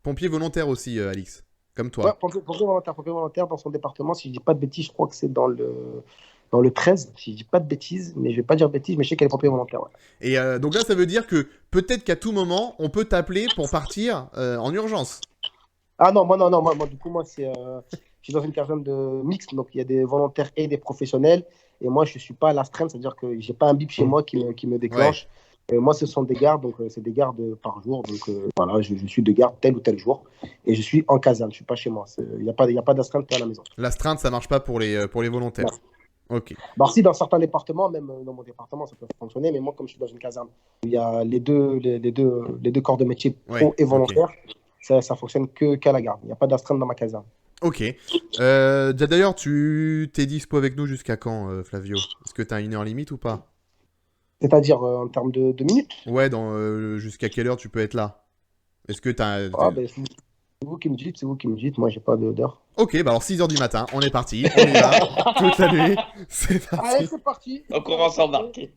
Pompier volontaire aussi, Alix, comme toi. Ouais, pompier volontaire dans son département, si je dis pas de bêtises, je crois que c'est dans le 13, si je dis pas de bêtises, mais je vais pas dire de bêtises, mais je sais qu'elle est pompier volontaire. Ouais. Et donc là, ça veut dire que peut-être qu'à tout moment, on peut t'appeler pour partir en urgence. Ah non, moi, du coup, je suis dans une caserne de mixte, donc il y a des volontaires et des professionnels, et moi, je suis pas à l'astreinte, c'est-à-dire que j'ai pas un bip chez moi qui me déclenche. Ouais. Moi, ce sont des gardes, donc c'est des gardes par jour, donc voilà, je suis de garde tel ou tel jour, et je suis en caserne, je suis pas chez moi. Il y a pas d'astreinte à la maison. L'astreinte, ça marche pas pour les volontaires. Non. Ok. Bah, si, dans certains départements, même dans mon département, ça peut fonctionner, mais moi, comme je suis dans une caserne, il y a les deux corps de métier, pro et volontaire, ça fonctionne qu'à la garde. Il n'y a pas d'astreinte dans ma caserne. Ok. D'ailleurs, tu t'es dispo avec nous jusqu'à quand, Flavio ? Est-ce que tu as une heure limite ou pas ? C'est-à-dire en termes de minutes ? Ouais, jusqu'à quelle heure tu peux être là ? Est-ce que tu as... c'est vous qui me dites, moi j'ai pas d'heure. Ok, bah alors 6h du matin, on est parti, on y va, toute la nuit, c'est parti. Allez, c'est parti. On commence à embarquer.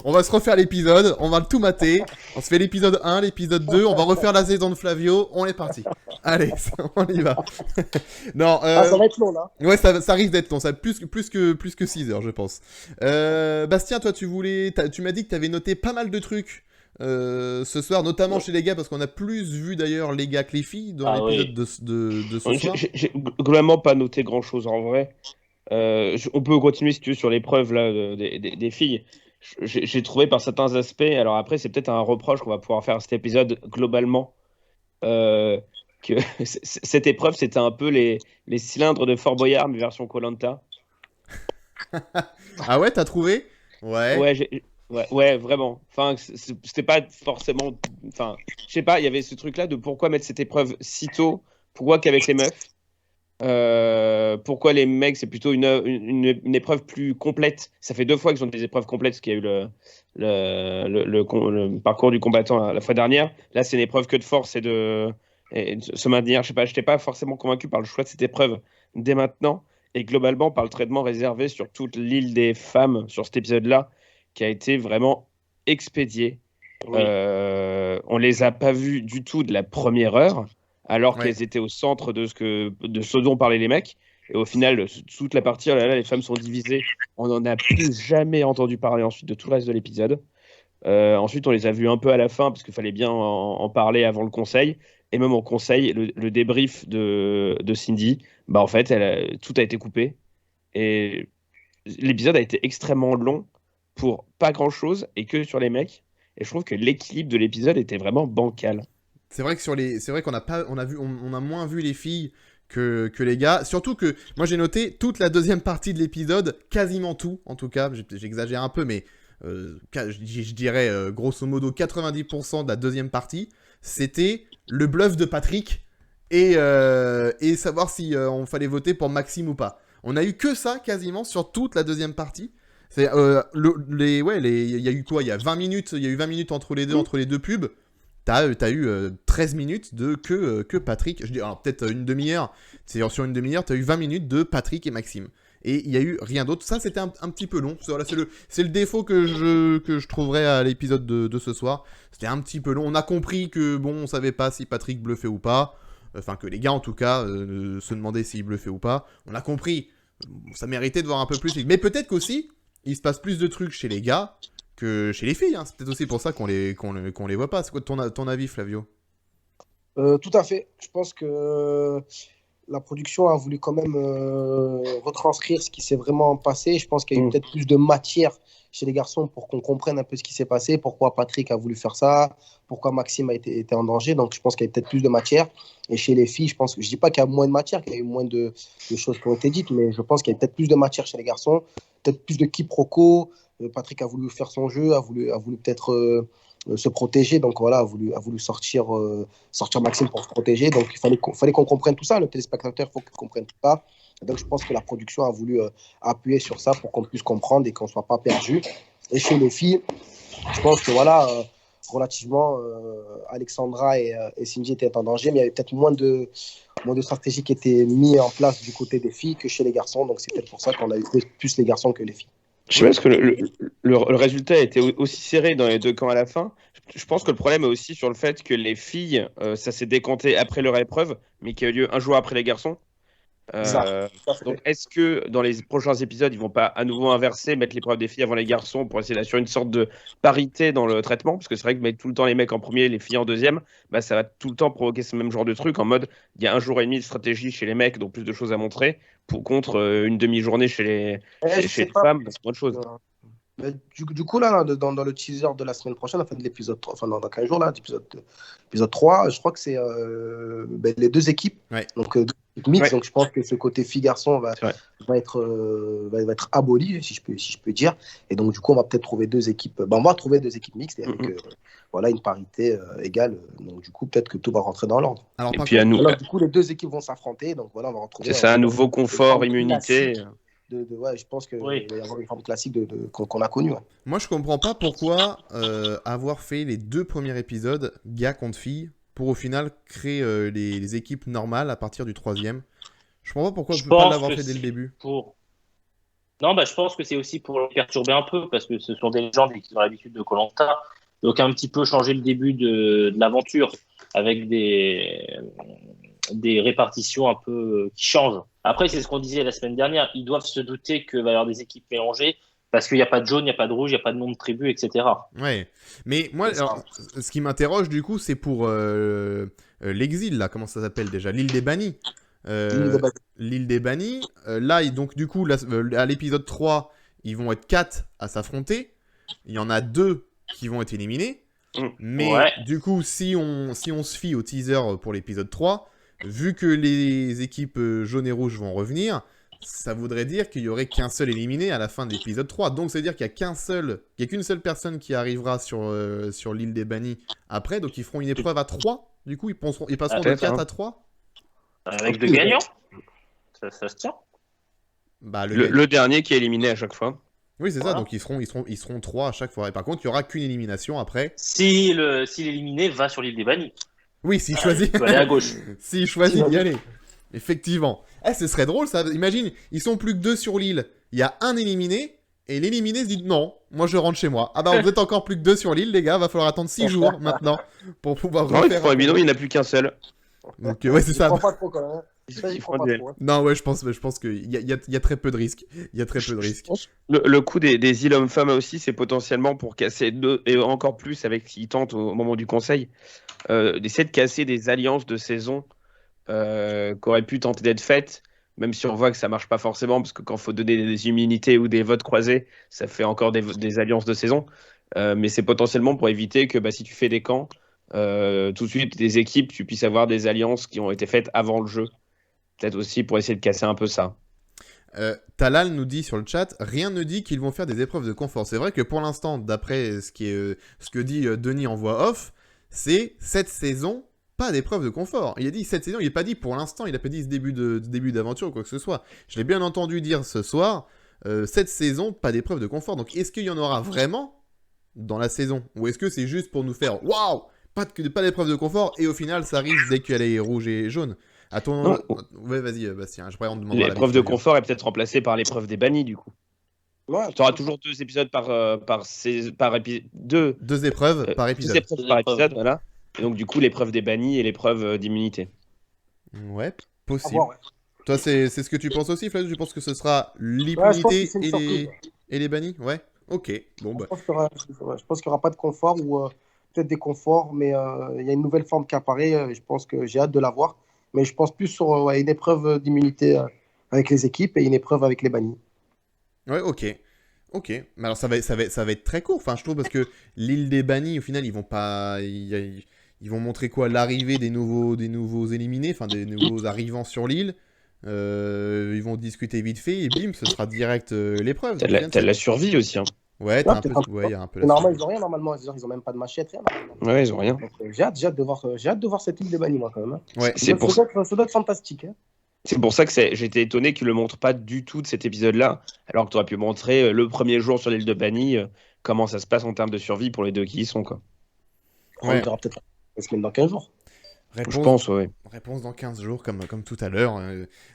On va se refaire l'épisode, on va tout mater, on se fait l'épisode 1, l'épisode 2, on va refaire la saison de Flavio, on est parti. Allez, on y va. Non, ça va être long là. Ouais, ça risque d'être long, ça va être plus que 6 heures, je pense. Bastien, toi tu m'as dit que tu avais noté pas mal de trucs. Ce soir, notamment chez les gars, parce qu'on a plus vu d'ailleurs les gars que les filles dans l'épisode de ce soir. J'ai globalement pas noté grand chose en vrai. On peut continuer si tu veux sur l'épreuve là des filles. J'ai trouvé par certains aspects, alors après c'est peut-être un reproche qu'on va pouvoir faire à cet épisode globalement, que cette épreuve c'était un peu les cylindres de Fort Boyard mais version Koh-Lanta. Ah ouais, t'as trouvé ? Ouais, vraiment. Enfin, c'était pas forcément. Enfin, je sais pas, il y avait ce truc-là de pourquoi mettre cette épreuve si tôt, pourquoi qu'avec les meufs, pourquoi les mecs, c'est plutôt une épreuve plus complète. Ça fait 2 fois qu'ils ont des épreuves complètes, parce qu'il y a eu le parcours du combattant la fois dernière. Là, c'est une épreuve que de force et de se maintenir. Je sais pas, je n'étais pas forcément convaincu par le choix de cette épreuve dès maintenant, et globalement par le traitement réservé sur toute l'île des femmes sur cet épisode-là, qui a été vraiment expédié. Oui. On les a pas vus du tout de la première heure, alors qu'elles étaient au centre de ce dont parlaient les mecs. Et au final, toute la partie, les femmes sont divisées. On n'en a plus jamais entendu parler ensuite de tout le reste de l'épisode. Ensuite, on les a vus un peu à la fin, parce qu'il fallait bien en parler avant le conseil. Et même au conseil, le débrief de Cindy, bah en fait, tout a été coupé. Et l'épisode a été extrêmement long pour pas grand-chose et que sur les mecs. Et je trouve que l'équilibre de l'épisode était vraiment bancal. C'est vrai que c'est vrai qu'on a pas, on a moins vu les filles que les gars. Surtout que moi j'ai noté toute la deuxième partie de l'épisode, quasiment tout, en tout cas, j'exagère un peu, mais je dirais grosso modo 90% de la deuxième partie, c'était le bluff de Patrick et savoir si on fallait voter pour Maxime ou pas. On a eu que ça quasiment sur toute la deuxième partie. Il y a eu quoi? Il y a 20 minutes, il y a eu 20 minutes entre les deux pubs. T'as eu 13 minutes de que Patrick. Je dis, alors peut-être une demi-heure. Sur une demi-heure, t'as eu 20 minutes de Patrick et Maxime. Et il n'y a eu rien d'autre. Ça, c'était un petit peu long. Voilà, c'est le défaut que je trouverais à l'épisode de ce soir. C'était un petit peu long. On a compris que, bon, on savait pas si Patrick bluffait ou pas. Enfin, que les gars, en tout cas, se demandaient s'il bluffait ou pas. On a compris. Ça méritait de voir un peu plus. Mais peut-être qu'aussi, il se passe plus de trucs chez les gars que chez les filles. Hein. C'est peut-être aussi pour ça qu'on les voit pas. C'est quoi ton avis, Flavio? Tout à fait. Je pense que la production a voulu quand même retranscrire ce qui s'est vraiment passé. Je pense qu'il y a eu peut-être plus de matière chez les garçons pour qu'on comprenne un peu ce qui s'est passé, pourquoi Patrick a voulu faire ça, pourquoi Maxime a été en danger. Donc je pense qu'il y a peut-être plus de matière. Et chez les filles, je dis pas qu'il y a moins de matière, qu'il y a eu moins de choses qui ont été dites, mais je pense qu'il y a peut-être plus de matière chez les garçons, peut-être plus de quiproquos. Patrick a voulu faire son jeu, a voulu peut-être se protéger, donc voilà, a voulu sortir Maxime pour se protéger. Donc il fallait qu'on comprenne tout ça. Le téléspectateur, il faut qu'il comprenne tout ça. Donc je pense que la production a voulu appuyer sur ça pour qu'on puisse comprendre et qu'on ne soit pas perdu. Et chez les filles, je pense que voilà, relativement, Alexandra et Cindy étaient en danger, mais il y avait peut-être moins de stratégies qui étaient mises en place du côté des filles que chez les garçons. Donc c'est peut-être pour ça qu'on a eu plus les garçons que les filles. Je sais pas, parce que le résultat a été aussi serré dans les deux camps à la fin. Je pense que le problème est aussi sur le fait que les filles, ça s'est décanté après leur épreuve, mais qui a eu lieu un jour après les garçons. Donc, est-ce que dans les prochains épisodes, ils vont pas à nouveau inverser, mettre l'épreuve des filles avant les garçons pour essayer d'assurer une sorte de parité dans le traitement? Parce que c'est vrai que mettre tout le temps les mecs en premier, les filles en deuxième, bah, ça va tout le temps provoquer ce même genre de truc en mode il y a un jour et demi de stratégie chez les mecs, donc plus de choses à montrer, contre une demi-journée chez les femmes, c'est autre chose. Du coup, là, dans le teaser de la semaine prochaine, enfin de l'épisode 3, enfin dans 15 jours, là, épisode 3, je crois que c'est les deux équipes. Ouais. Donc, mix, donc je pense que ce côté fille-garçon va être aboli, si je peux dire. Et donc, du coup, on va peut-être trouver deux équipes. On va trouver deux équipes mixtes avec une parité égale. Donc, du coup, peut-être que tout va rentrer dans l'ordre. Alors, du coup, les deux équipes vont s'affronter. Donc, voilà, on va retrouver. C'est ça, un nouveau confort, immunité. Je pense qu'il va y avoir une forme classique qu'on a connue. Ouais. Moi, je comprends pas pourquoi avoir fait les deux premiers épisodes, gars contre filles, pour au final créer les équipes normales à partir du troisième. Je comprends pas pourquoi je ne peux pas l'avoir fait dès le début. Non, je pense que c'est aussi pour les perturber un peu, parce que ce sont des légendes qui ont l'habitude de Koh-Lanta. Donc, un petit peu changer le début de l'aventure avec des répartitions un peu qui changent. Après, c'est ce qu'on disait la semaine dernière. Ils doivent se douter qu'il va y avoir des équipes mélangées parce qu'il n'y a pas de jaune, il n'y a pas de rouge, il n'y a pas de nom de tribu, etc. Ouais. Mais moi, alors, ce qui m'interroge du coup, c'est pour l'exil, là. Comment ça s'appelle déjà? L'île des bannis. L'île des bannis. Là, donc, du coup, à l'épisode 3, ils vont être 4 à s'affronter. Il y en a 2 qui vont être éliminés. Mais du coup, si on se fie au teaser pour l'épisode 3, vu que les équipes jaunes et rouges vont revenir, ça voudrait dire qu'il n'y aurait qu'un seul éliminé à la fin de l'épisode 3. Donc, c'est-à-dire qu'il n'y a qu'une seule personne qui arrivera sur l'île des bannis après. Donc, ils feront une épreuve à 3. Du coup, ils passeront de 4 à 3. Avec deux gagnants. Ça se tient. Le dernier qui est éliminé à chaque fois. Oui, c'est ça. Donc, ils seront 3 à chaque fois. Et par contre, il n'y aura qu'une élimination après. Si l'éliminé va sur l'île des bannis. Oui, s'il choisit. Il va aller à gauche. S'il choisit d'y aller. Effectivement. Ce serait drôle, ça. Imagine, ils sont plus que 2 sur l'île. Il y a un éliminé. Et l'éliminé se dit non, moi je rentre chez moi. Ah bah vous êtes encore plus que 2 sur l'île, les gars. Va falloir attendre 6 jours maintenant pour pouvoir refaire. Non, il n'y en a plus qu'un seul. Donc ouais, c'est ça. Pas trop, quand même. Ça, j'y crois pas trop. Hein. Non, ouais, je pense qu'il y a très peu de risques. Il y a très peu de risques. Le coup des îles hommes-femmes aussi, c'est potentiellement pour casser et encore plus avec ce qu'ils tentent au moment du conseil, d'essayer de casser des alliances de saison qu'auraient pu tenter d'être faites, même si on voit que ça marche pas forcément, parce que quand il faut donner des immunités ou des votes croisés, ça fait encore des alliances de saison. Mais c'est potentiellement pour éviter que si tu fais des camps, tout de suite, des équipes, tu puisses avoir des alliances qui ont été faites avant le jeu. Peut-être aussi pour essayer de casser un peu ça. Talal nous dit sur le chat, rien ne dit qu'ils vont faire des épreuves de confort. C'est vrai que pour l'instant, d'après ce que dit Denis en voix off, c'est cette saison, pas d'épreuve de confort. Il a dit cette saison, il n'a pas dit pour l'instant, il n'a pas dit ce début d'aventure ou quoi que ce soit. Je l'ai bien entendu dire ce soir, cette saison, pas d'épreuve de confort. Donc est-ce qu'il y en aura vraiment dans la saison? Ou est-ce que c'est juste pour nous faire waouh, pas d'épreuve de confort et au final ça arrive dès qu'elle est rouge et jaune? À ton... Ouais, vas-y, Bastien. Je pourrais en demander. L'épreuve de confort est peut-être remplacée par l'épreuve des bannis, du coup. Ouais, tu auras toujours 2 épisodes par épisode. Deux épreuves par épisode. 2 épreuves par épisode, voilà. Et donc, du coup, l'épreuve des bannis et l'épreuve d'immunité. Ouais, possible. Ouais. Toi, c'est ce que tu penses aussi, Flavio? Tu penses que ce sera l'immunité et les bannis? Ouais. Ok. Bon, bah. Je pense qu'il n'y aura pas de confort ou peut-être des conforts, mais il y a une nouvelle forme qui apparaît. Je pense que j'ai hâte de la voir. Mais je pense plus sur une épreuve d'immunité avec les équipes et une épreuve avec les bannis. Ouais, ok. Mais alors ça va être très court, enfin je trouve, parce que l'île des bannis, au final, ils vont pas, ils vont montrer quoi, l'arrivée des nouveaux éliminés, enfin des nouveaux arrivants sur l'île. Ils vont discuter vite fait et bim, ce sera direct l'épreuve. T'as la survie aussi. Hein. Ouais, il y a un peu. Normalement, ils ont rien normalement. Ils ont même pas de machette, rien. Ouais, ils ont rien. Donc, j'ai hâte de voir cette île des bannis, moi, quand même. Hein. Ouais. Ça doit être fantastique. Hein. C'est pour ça que j'étais étonné qu'ils ne le montrent pas du tout de cet épisode-là, alors que tu aurais pu montrer le premier jour sur l'île de Banni, comment ça se passe en termes de survie pour les 2 qui y sont. Quoi. Ouais. On verra peut-être la semaine dans 15 jours. Je pense, ouais. Réponse dans 15 jours, comme tout à l'heure.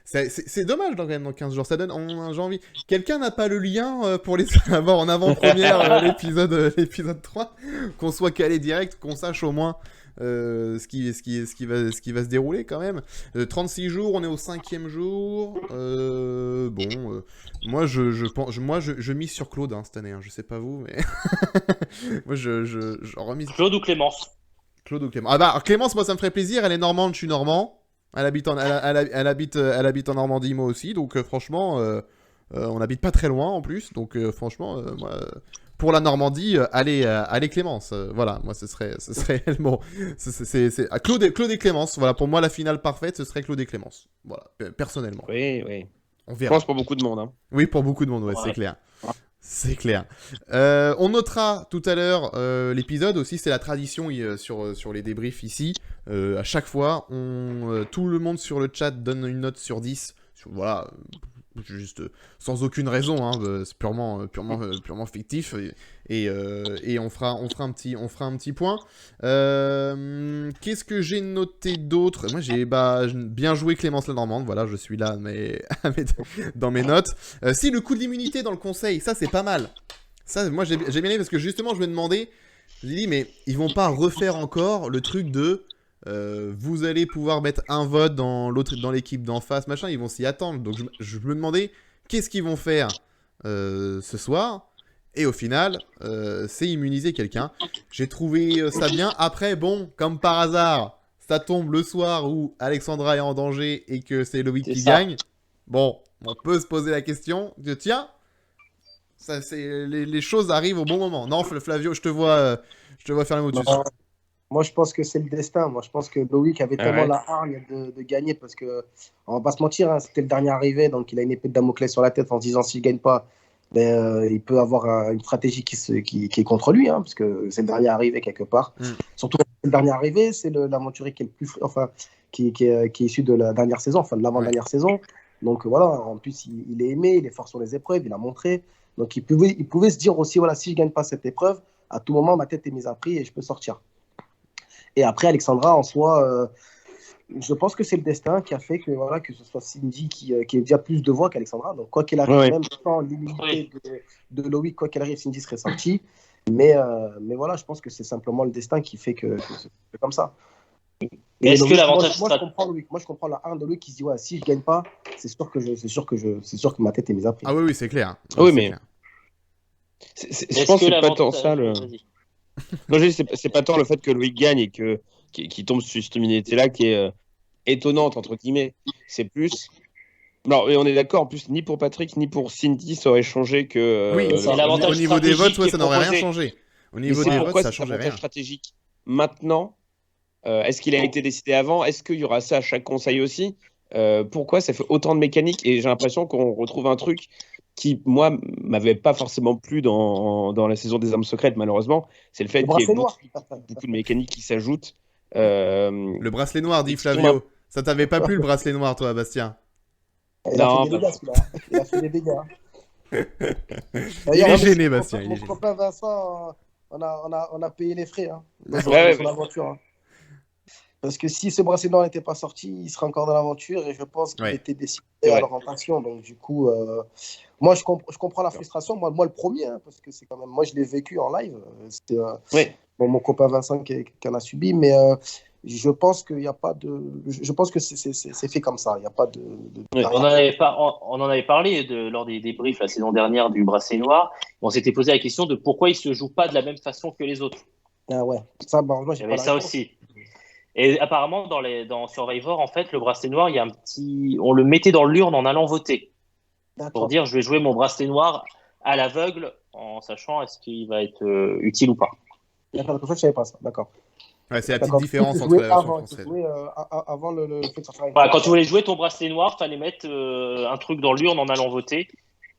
C'est dommage quand même dans 15 jours. Ça donne, j'ai envie. Quelqu'un n'a pas le lien pour les avoir en avant-première l'épisode 3, qu'on soit calé direct, qu'on sache au moins ce qui va se dérouler quand même. 36 jours, on est au 5e jour. Moi je mise sur Claude cette année. Hein. Je sais pas vous, mais moi je remise. Claude ou Clémence? Claude ou Clémence. Ah bah Clémence, moi ça me ferait plaisir. Elle est normande, je suis normand. Elle habite en Normandie, moi aussi. Donc franchement, on n'habite pas très loin en plus. Donc franchement, moi, pour la Normandie, allez Clémence. Voilà, moi ce serait bon. Claude et Clémence. Voilà, pour moi la finale parfaite, ce serait Claude et Clémence. Voilà, personnellement. Oui. On Je verra. pense pour beaucoup de monde. Hein. Oui, pour beaucoup de monde, ouais. C'est clair. C'est clair. On notera tout à l'heure l'épisode aussi, c'est la tradition sur les débriefs ici. À chaque fois, tout le monde sur le chat donne une note sur 10. Voilà, juste sans aucune raison, hein, c'est purement fictif. Et on fera un petit point. Qu'est-ce que j'ai noté d'autre? Moi, j'ai bien joué Clémence la Normande. Voilà, je suis là dans mes notes. Si, le coup de l'immunité dans le conseil, ça c'est pas mal. Ça, moi j'ai bien aimé parce que justement, je me demandais, j'ai dit, mais ils vont pas refaire encore le truc de vous allez pouvoir mettre un vote dans l'équipe d'en face, machin. Ils vont s'y attendre. Donc je me demandais qu'est-ce qu'ils vont faire ce soir. Et au final, c'est immuniser quelqu'un. J'ai trouvé ça bien. Après, bon, comme par hasard, ça tombe le soir où Alexandra est en danger et que c'est Loïc qui gagne. Bon, on peut se poser la question. Tiens, les choses arrivent au bon moment. Non, Flavio, je te vois faire le mot dessus. Moi, je pense que c'est le destin. Moi, je pense que Loïc avait tellement la hargne de gagner parce que, on va pas se mentir, hein, c'était le dernier arrivé, donc il a une épée de Damoclès sur la tête en se disant s'il gagne pas, il peut avoir une stratégie qui est contre lui, hein, parce que c'est le dernier arrivé quelque part. Surtout le dernier arrivé, c'est l'aventurier qui est le plus, qui est issu de la dernière saison, enfin de l'avant-dernière saison. Donc voilà, en plus il est aimé, il est fort sur les épreuves, il a montré. Donc il pouvait se dire aussi voilà, si je gagne pas cette épreuve, à tout moment ma tête est mise à prix et je peux sortir. Et après, Alexandra, en soi, je pense que c'est le destin qui a fait que ce soit Cindy qui ait déjà plus de voix qu'Alexandra. Donc, quoi qu'il arrive, même sans l'immunité de Loïc, quoi qu'il arrive, Cindy serait sortie. Mais voilà, je pense que c'est simplement le destin qui fait que c'est comme ça. Mais est-ce que Loïc, l'avantage moi, je comprends Loïc. Moi, je comprends la 1 de Loïc qui se dit ouais, si je gagne pas, c'est sûr que ma tête est mise à prix. Ah oui, c'est clair. Oui, C'est mais clair. je pense que c'est pas tant ça le. Non, c'est pas tant le fait que Loïc gagne et qu'il tombe sur cette immunité-là qui est étonnante, entre guillemets. C'est plus. Non, et on est d'accord, en plus, ni pour Patrick, ni pour Cindy, ça aurait changé que. Oui, c'est l'avantage au niveau des votes, stratégique ça n'aurait rien proposé. changé. Au Mais niveau c'est des pourquoi votes, ça cet changeait avantage rien. stratégique maintenant. Est-ce qu'il a été décidé avant? Est-ce qu'il y aura ça à chaque conseil aussi? Pourquoi ça fait autant de mécanique? Et j'ai l'impression qu'on retrouve un truc qui, moi, m'avait pas forcément plu dans la saison des armes secrètes, malheureusement. C'est le fait Le qu'il y ait bracelet noir. beaucoup de mécaniques qui s'ajoutent. Le bracelet noir, dit Flavio. Ça t'avait pas plu le bracelet noir, toi, Bastien? Il a Non, fait des dégâts, celui-là. Il a fait des dégâts. Il est gêné, Bastien. Il est Mon gêné. copain Vincent, on a payé les frais. Hein, dans Ouais. l'aventure. Hein. Parce que si ce bracelet noir n'était pas sorti, il serait encore dans l'aventure et je pense qu'il était décidé à l'orientation. Donc, du coup, moi, je comprends la frustration. Moi, le premier, hein, parce que c'est quand même. Moi, je l'ai vécu en live. C'était mon copain Vincent qui en a subi. Mais je pense qu'il n'y a pas de. Je pense que c'est fait comme ça. Il n'y a pas de. On en avait parlé lors des débriefs la saison dernière du bracelet noir. On s'était posé la question de pourquoi il ne se joue pas de la même façon que les autres. Ah ouais. Ça, moi, il y avait ça aussi. Et apparemment, dans Survivor, en fait, le bracelet noir, il y a on le mettait dans l'urne en allant voter. Pour dire, je vais jouer mon bracelet noir à l'aveugle, en sachant est-ce qu'il va être utile ou pas. D'accord, je ne savais pas ça. D'accord. Ouais, c'est la petite différence entre la version française. Avant le fait de sortir. Voilà, quand tu voulais jouer ton bracelet noir, il fallait mettre un truc dans l'urne en allant voter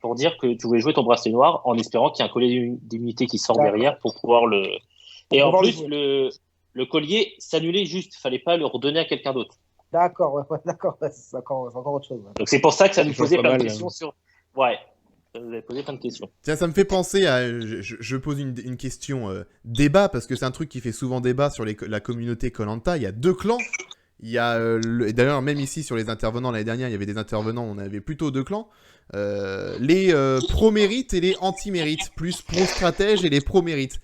pour dire que tu voulais jouer ton bracelet noir en espérant qu'il y ait un collier d'immunité qui sort derrière pour pouvoir le. Et en plus, le collier s'annulait juste. Il ne fallait pas le redonner à quelqu'un d'autre. D'accord, d'accord. C'est encore autre chose. Ouais. Donc c'est pour ça que ça nous posait plein de questions sur. Ouais. Ça nous avait posé plein de questions. Tiens, ça me fait penser à. Je pose une question débat, parce que c'est un truc qui fait souvent débat sur la communauté Koh-Lanta. Il y a 2 clans. Il y a. Et d'ailleurs, même ici, sur les intervenants, l'année dernière, il y avait des intervenants, on avait plutôt 2 clans. Les pro-mérites et les anti-mérites, plus pro-stratèges et les pro-mérites.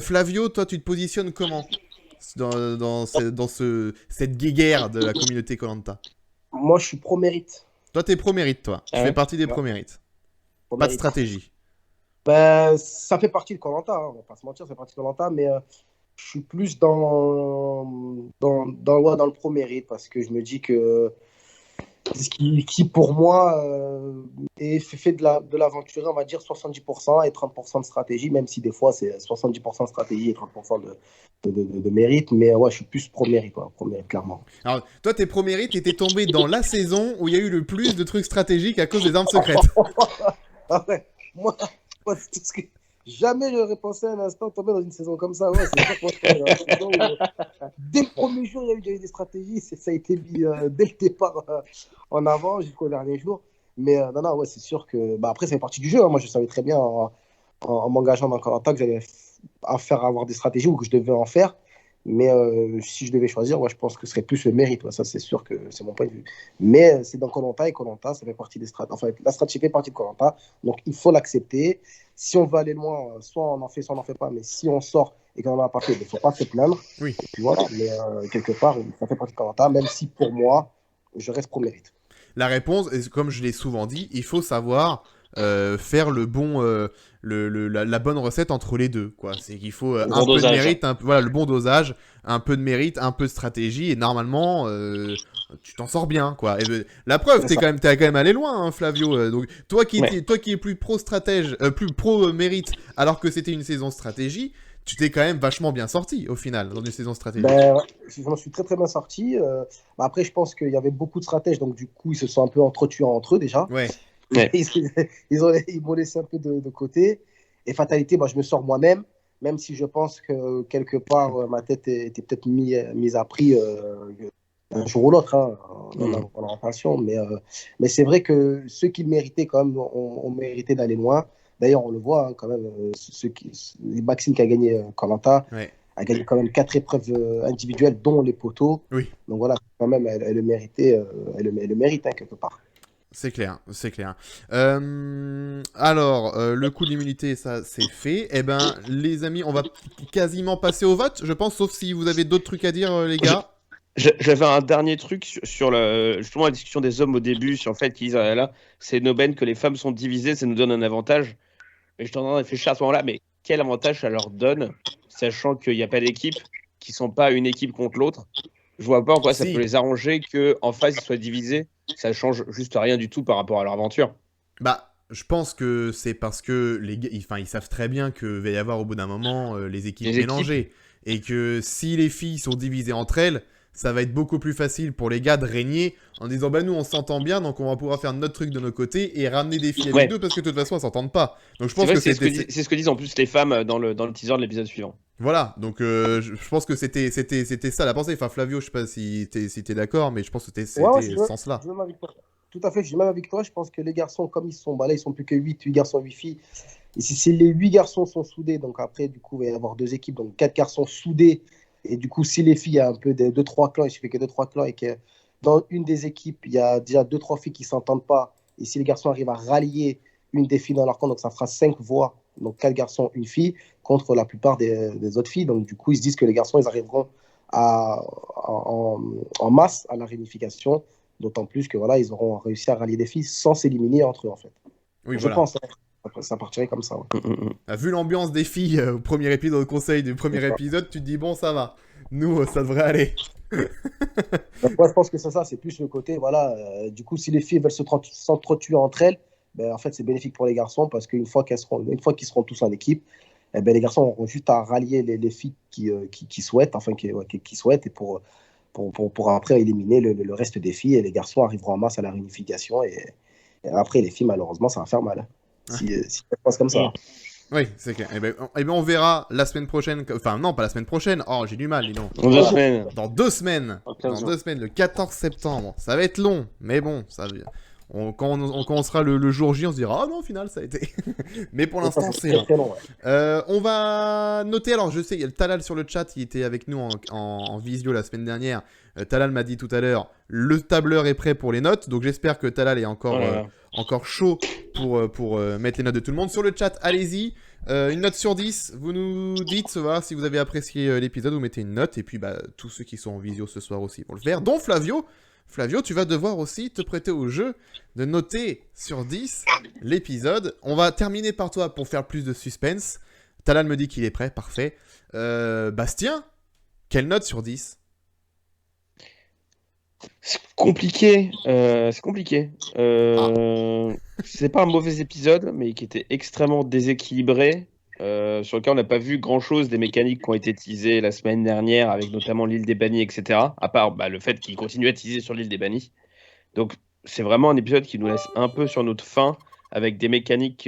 Flavio, toi, tu te positionnes comment dans cette guéguerre de la communauté Koh-Lanta? Moi, je suis pro-mérite. Toi, t'es pro-mérite, toi. Tu fais partie des pro-mérites. Pas de stratégie. Ben, ça fait partie de Koh-Lanta, hein, on va pas se mentir, ça fait partie de Koh-Lanta, mais je suis plus dans le pro-mérite parce que je me dis que ce qui pour moi fait de l'aventure, on va dire 70% et 30% de stratégie, même si des fois c'est 70% de stratégie et 30% de mérite, mais ouais, je suis plus pro-mérite, clairement. Alors, toi, t'es pro-mérite et t'es tombé dans la saison où il y a eu le plus de trucs stratégiques à cause des armes secrètes. Ah ouais, moi c'est tout ce que... Jamais j'aurais pensé un instant tomber dans une saison comme ça. Ouais, c'est sûr dès le premier jour, il y a eu des stratégies. Ça a été mis dès le départ en avant jusqu'au dernier jour. Mais non, ouais, c'est sûr que. Bah, après, ça fait partie du jeu. Hein. Moi, je savais très bien en m'engageant dans Koh-Lanta que j'allais avoir des stratégies ou que je devais en faire. Mais si je devais choisir, ouais, je pense que ce serait plus le mérite. Ouais, ça, c'est sûr que c'est mon point de vue. Mais c'est dans Koh-Lanta et Koh-Lanta, ça fait partie des stratégies. Enfin, la stratégie fait partie de Koh-Lanta. Donc, il faut l'accepter. Si on veut aller loin, soit on en fait, soit on n'en fait pas. Mais si on sort et qu'on n'en a pas fait, il ne faut pas se plaindre. Oui. Et puis voilà. Mais quelque part, ça fait partie de Koh-Lanta, même si pour moi, je reste pro-mérite. La réponse, comme je l'ai souvent dit, il faut savoir faire le bon, la bonne recette entre les deux, quoi. C'est qu'il faut un peu de mérite, voilà, le bon dosage, un peu de mérite, un peu de stratégie, et normalement, tu t'en sors bien, quoi. Et, la preuve, t'es quand même allé loin, hein, Flavio. Donc, toi qui es plus pro-stratège, plus pro-mérite, alors que c'était une saison stratégie, tu t'es quand même vachement bien sorti, au final, dans une saison stratégique. Ben, je m'en suis très très bien sorti. Après, je pense qu'il y avait beaucoup de stratèges, donc du coup, ils se sont un peu entretués entre eux, déjà. Ouais. Ils m'ont laissé un peu de côté. Et fatalité, je me sors moi-même, même si je pense que quelque part, ma tête était peut-être mise à prix un jour ou l'autre, hein, en orientation. Mais c'est vrai que ceux qui le méritaient, quand même, ont mérité d'aller loin. D'ailleurs, on le voit, hein, quand même, Maxime qui a gagné Koh-Lanta, a gagné quand même 4 épreuves individuelles, dont les poteaux. Oui. Donc voilà, quand même, elle le méritait, elle le mérite, hein, quelque part. C'est clair, c'est clair. Alors, le coup d'immunité, ça, c'est fait. Eh ben, les amis, on va quasiment passer au vote, je pense, sauf si vous avez d'autres trucs à dire, les gars. J'avais un dernier truc sur justement la discussion des hommes au début, sur le fait qu'ils disent ah là, c'est une aubaine que les femmes sont divisées, ça nous donne un avantage. Mais je t'en ai réfléchir à ce moment-là, mais quel avantage ça leur donne, sachant qu'il n'y a pas d'équipe, qui ne sont pas une équipe contre l'autre. Je vois pas en quoi ça Si. peut les arranger qu'en face ils soient divisés. Ça change juste rien du tout par rapport à leur aventure. Bah, je pense que c'est parce que ils savent très bien que va y avoir au bout d'un moment les équipes Les équipes, mélangées. Et que si les filles sont divisées entre elles, ça va être beaucoup plus facile pour les gars de régner en disant bah nous on s'entend bien donc on va pouvoir faire notre truc de notre côté et ramener des filles avec ouais. nous parce que de toute façon elles s'entendent pas. Donc je C'est pense vrai, que c'est ce que disent en plus les femmes dans le teaser de l'épisode suivant. voilà, donc je pense que c'était ça la pensée. Enfin Flavio, je sais pas si t'es d'accord, mais je pense que Ouais, c'était ce sens-là. je suis même avec toi. Tout à fait, je suis même avec toi. Je pense que les garçons, comme ils sont, bah là, ils sont plus que 8 garçons, 8 filles. Et si les 8 garçons sont soudés, donc après, du coup, il va y avoir 2 équipes, donc 4 garçons soudés. Et du coup, si les filles, il y a un peu de 2-3 clans, il suffit que 2-3 clans, et que dans une des équipes, il y a déjà 2-3 filles qui ne s'entendent pas. Et si les garçons arrivent à rallier une des filles dans leur camp, donc ça fera 5 voix, donc 4 garçons, une fille, contre la plupart des autres filles. Donc du coup, ils se disent que les garçons, ils arriveront en masse à la réunification. D'autant plus que voilà, ils auront réussi à rallier des filles sans s'éliminer entre eux, en fait. Oui, Je voilà. pense, hein. Après, ça partirait comme ça. Ouais. Vu l'ambiance des filles au premier épisode, au conseil du premier épisode, tu te dis bon, ça va. Nous, ça devrait aller. Donc, moi, je pense que c'est ça, c'est plus le côté, voilà, du coup, si les filles veulent s'entretuer entre elles, ben, en fait, c'est bénéfique pour les garçons parce qu'une fois qu'ils seront tous en équipe, eh ben, les garçons auront juste à rallier les filles qui souhaitent, enfin, qui souhaitent, et pour après éliminer le reste des filles, et les garçons arriveront en masse à la réunification, et après, les filles, malheureusement, ça va faire mal. Si ça se passe comme ça. Oui, c'est clair. Eh ben, on verra la semaine prochaine. Enfin, non, pas la semaine prochaine. Oh, j'ai du mal, dis donc. Dans 2 semaines. Dans 2 semaines. Dans 15 Dans jours. 2 semaines, le 14 septembre. Ça va être long, mais bon, quand on commencera le jour J, on se dira, ah non, au final, ça a été. Mais pour l'instant, c'est long. très long. Ouais. On va noter, alors je sais, il y a le Talal sur le chat, il était avec nous en visio la semaine dernière. Talal m'a dit tout à l'heure, le tableur est prêt pour les notes, donc j'espère que Talal est encore chaud pour mettre les notes de tout le monde. Sur le chat, allez-y, une note sur 10, vous nous dites voilà, si vous avez apprécié l'épisode, vous mettez une note, et puis bah, tous ceux qui sont en visio ce soir aussi vont le faire, dont Flavio. Flavio, tu vas devoir aussi te prêter au jeu de noter sur 10 l'épisode. On va terminer par toi pour faire plus de suspense. Talal me dit qu'il est prêt, parfait. Bastien, quelle note sur 10? C'est compliqué. C'est pas un mauvais épisode, mais qui était extrêmement déséquilibré. Sur lequel on n'a pas vu grand-chose des mécaniques qui ont été teasées la semaine dernière, avec notamment l'île des bannis, etc. À part le fait qu'ils continuent à teaser sur l'île des bannis. Donc, c'est vraiment un épisode qui nous laisse un peu sur notre faim, avec des mécaniques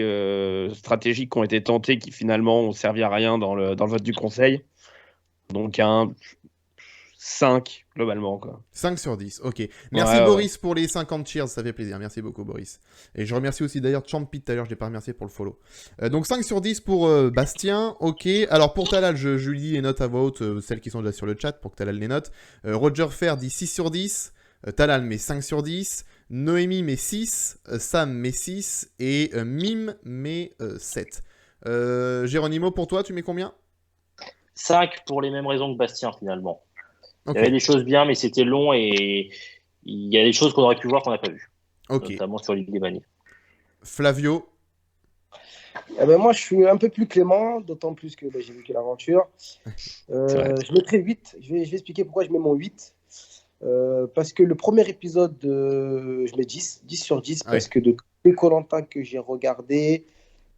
stratégiques qui ont été tentées, qui finalement ont servi à rien dans le vote du conseil. Donc, un 5 globalement, quoi. 5 sur 10, ok. Merci Boris pour les 50 cheers, ça fait plaisir. Merci beaucoup Boris. Et je remercie aussi d'ailleurs Champi tout à l'heure, je l'ai pas remercié pour le follow. Donc 5 sur 10 pour Bastien, ok. Alors pour Talal, je lis les notes à voix haute, celles qui sont déjà sur le chat pour que Talal les note. Roger Fer dit 6 sur 10, Talal met 5 sur 10, Noémie met 6, Sam met 6 et Mime met 7. Géronimo, pour toi, tu mets combien? 5 pour les mêmes raisons que Bastien finalement. Okay. Il y avait des choses bien, mais c'était long et il y a des choses qu'on aurait pu voir qu'on n'a pas vues. Okay. Notamment sur l'île des bannis. Flavio? Eh ben moi, je suis un peu plus clément, d'autant plus que j'ai vécu l'aventure. Je mettrai 8. Je vais expliquer pourquoi je mets mon 8. Parce que le premier épisode, je mets 10 sur 10, parce que de tous les Koh-Lanta que j'ai regardé,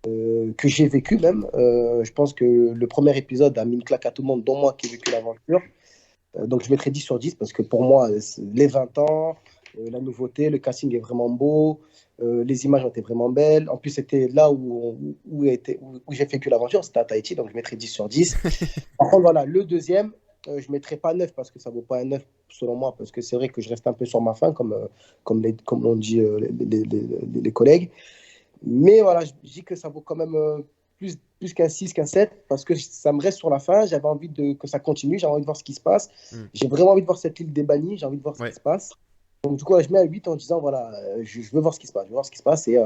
que j'ai vécu même, je pense que le premier épisode a mis une claque à tout le monde, dont moi qui ai vécu l'aventure. Donc je mettrai 10 sur 10 parce que pour moi, les 20 ans, la nouveauté, le casting est vraiment beau, les images ont été vraiment belles. En plus, c'était là où j'ai vécu l'aventure, c'était à Tahiti, donc je mettrai 10 sur 10. Par contre, voilà, le deuxième, je ne mettrai pas 9 parce que ça ne vaut pas un 9 selon moi, parce que c'est vrai que je reste un peu sur ma faim, comme l'ont dit les collègues. Mais voilà, je dis que ça vaut quand même plus qu'un 6, qu'un 7, parce que ça me reste sur la fin. J'avais envie que ça continue, j'avais envie de voir ce qui se passe. J'ai vraiment envie de voir cette île des bannis, j'ai envie de voir ce qui se passe. Donc du coup, je mets un 8 en disant, voilà, je veux voir ce qui se passe. Et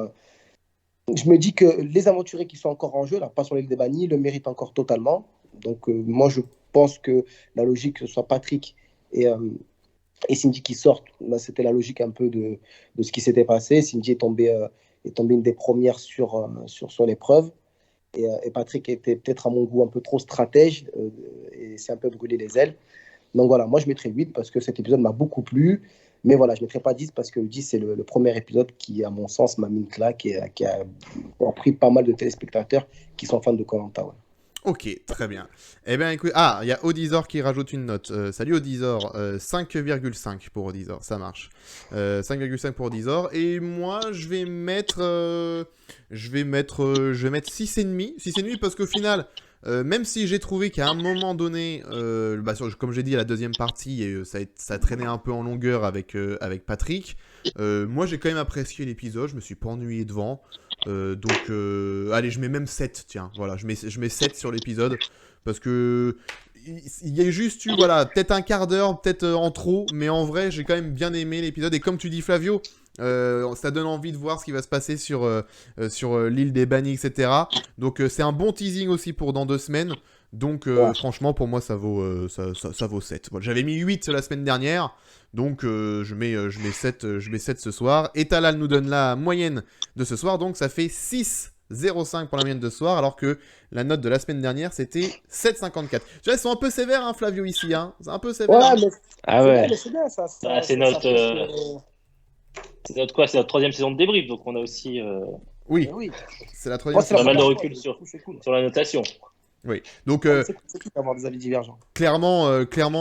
je me dis que les aventuriers qui sont encore en jeu, là, pas sur l'île des bannis, le méritent encore totalement. Donc moi, je pense que la logique, que ce soit Patrick Et, Cindy qui sort, bah, c'était la logique un peu de ce qui s'était passé. Cindy est tombée une des premières sur l'épreuve. Et Patrick était peut-être à mon goût un peu trop stratège et s'est un peu brûlé les ailes. Donc voilà, moi je mettrais 8 parce que cet épisode m'a beaucoup plu. Mais voilà, je ne mettrais pas 10 parce que 10 c'est le premier épisode qui, à mon sens, m'a mis une claque et qui a pris pas mal de téléspectateurs qui sont fans de Koh-Lanta. Ouais. Ok, très bien. Eh bien, écoute, il y a Odizor qui rajoute une note. Salut Odizor, 5,5 pour Odizor, ça marche. 5,5 pour Odizor. Et moi, je vais mettre 6,5. 6,5 parce qu'au final, même si j'ai trouvé qu'à un moment donné, comme j'ai dit à la deuxième partie, ça traînait un peu en longueur avec Patrick, moi j'ai quand même apprécié l'épisode, je me suis pas ennuyé devant. Allez, je mets même 7, tiens, voilà, je mets 7 sur l'épisode, parce que il y a juste eu, voilà, peut-être un quart d'heure, peut-être en trop, mais en vrai, j'ai quand même bien aimé l'épisode, et comme tu dis, Flavio, ça donne envie de voir ce qui va se passer sur l'île des bannis, etc. Donc, c'est un bon teasing aussi pour dans 2 semaines, donc franchement, pour moi, ça vaut 7. Bon, j'avais mis 8 la semaine dernière, donc je mets 7 ce soir. Et Talal nous donne la moyenne de ce soir, donc ça fait 6,05 pour la moyenne de ce soir, alors que la note de la semaine dernière, c'était 7,54. Tu vois, ils sont un peu sévères, hein, Flavio, ici. Hein. C'est un peu sévère. Ouais, hein. mais Ah ouais. c'est bien, ça. C'est notre 3e saison de débrief, donc on a aussi Oui, oui. c'est la Moi, 3e c'est la pas mal de première recul fois, sur c'est cool. la notation. Oui, donc C'est cool d'avoir des avis divergents. clairement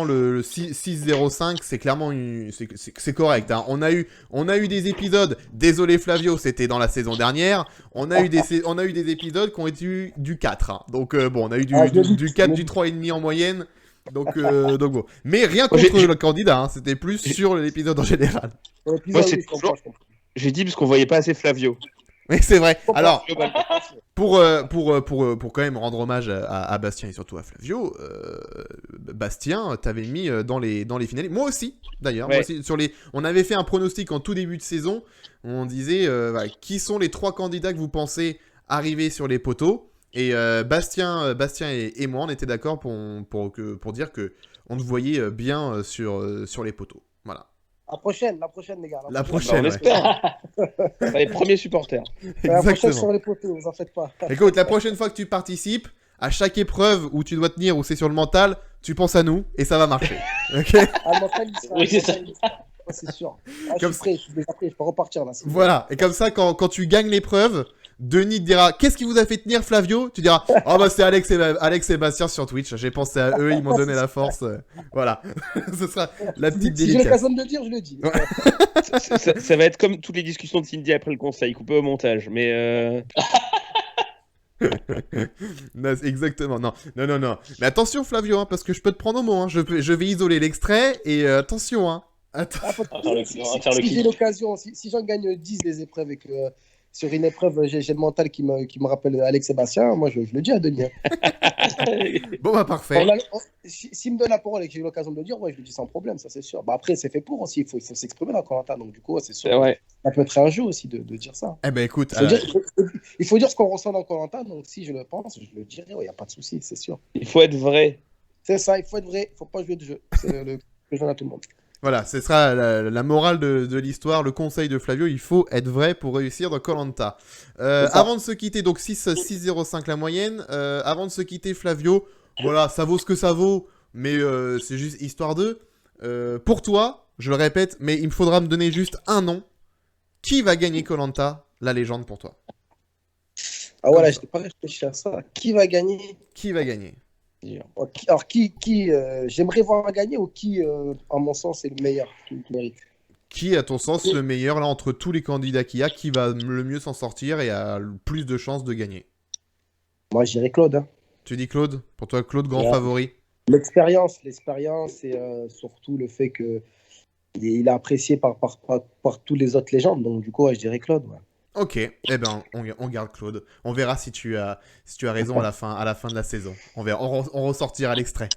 le 6,05 c'est clairement c'est correct. Hein. On a eu des épisodes. Désolé Flavio, c'était dans la saison dernière. On a eu des épisodes qui ont été du 4. Hein. Donc bon, on a eu du 4, du 3,5 en moyenne. Donc bon. Mais rien contre le candidat. Hein. C'était plus sur l'épisode en général. Moi, c'est toujours... J'ai dit parce qu'on voyait pas assez Flavio. Oui, c'est vrai. Alors, pour quand même rendre hommage à Bastien et surtout à Flavio, Bastien, t'avais mis dans les finales. Moi aussi, d'ailleurs. Ouais. Moi aussi, on avait fait un pronostic en tout début de saison. On disait qui sont les 3 candidats que vous pensez arriver sur les poteaux. Et Bastien et moi, on était d'accord pour dire que on te voyait bien sur les poteaux. Voilà. La prochaine, les gars. La prochaine, on ouais. espère. Les premiers supporters. La prochaine Exactement. sur les poteaux, vous en faites pas. Écoute, la prochaine fois que tu participes, à chaque épreuve où tu dois tenir, où c'est sur le mental, tu penses à nous et ça va marcher. Ok. Ah, mental, il sera- Oui, c'est ça. mental, il sera- ouais, c'est sûr. Je Comme suis prêt, je suis déjà prêt, je peux repartir là. Voilà. Et comme ça, quand tu gagnes l'épreuve, Denis te dira qu'est-ce qui vous a fait tenir Flavio? Tu diras oh bah c'est Alex et Bastien sur Twitch. J'ai pensé à eux, ils m'ont donné la force. Voilà. Ce sera la petite Si j'ai dédicace. l'occasion de le dire, je le dis. Ouais. Ça va être comme toutes les discussions de Cindy après le conseil, coupé au montage. Mais Non, exactement. Non. Mais attention Flavio, hein, parce que je peux te prendre au mot. Hein. Je vais isoler l'extrait et attention. Hein. Attends. Ah, On va faire le si j'ai clip. l'occasion, si j'en gagne 10 des épreuves et que sur une épreuve, j'ai le mental qui me rappelle Alex Sébastien, moi je le dis à Denis. Bon bah parfait. S'il me donne la parole et que j'ai eu l'occasion de le dire, ouais, je le dis sans problème, ça c'est sûr. Bah, après, c'est fait pour aussi, il faut s'exprimer dans Koh-Lanta, donc du coup, ouais, c'est sûr. ouais. Ça peut être un jeu aussi de dire ça. Eh ben écoute. Il faut dire ce qu'on ressent dans Koh-Lanta, donc si je le pense, je le dirai, il n'y a pas de souci, c'est sûr. Il faut être vrai. C'est ça, il faut être vrai, il ne faut pas jouer de jeu. C'est le que je donne à tout le monde. Voilà, ce sera la morale de l'histoire, le conseil de Flavio, il faut être vrai pour réussir dans Koh-Lanta. Avant de se quitter, donc 6,05 la moyenne, avant de se quitter Flavio, voilà, ça vaut ce que ça vaut, mais c'est juste histoire de... pour toi, je le répète, mais il me faudra me donner juste un nom. Qui va gagner Koh-Lanta, la légende pour toi? Ah voilà, je n'ai pas réfléchi à ça. Qui va gagner? Qui va gagner? Alors, qui j'aimerais voir gagner ou qui, en mon sens, est le meilleur qui mérite? Qui, à ton sens, le meilleur, là, entre tous les candidats qu'il y a, qui va le mieux s'en sortir et a le plus de chances de gagner? Moi, je dirais Claude. Hein. Tu dis Claude? Pour toi, Claude, grand favori? L'expérience et surtout le fait qu'il est apprécié par tous les autres légendes. Donc, du coup, ouais, je dirais Claude. Ouais. Ok, eh ben on garde Claude. On verra si tu as raison à la fin de la saison. On verra, on ressortira l'extrait.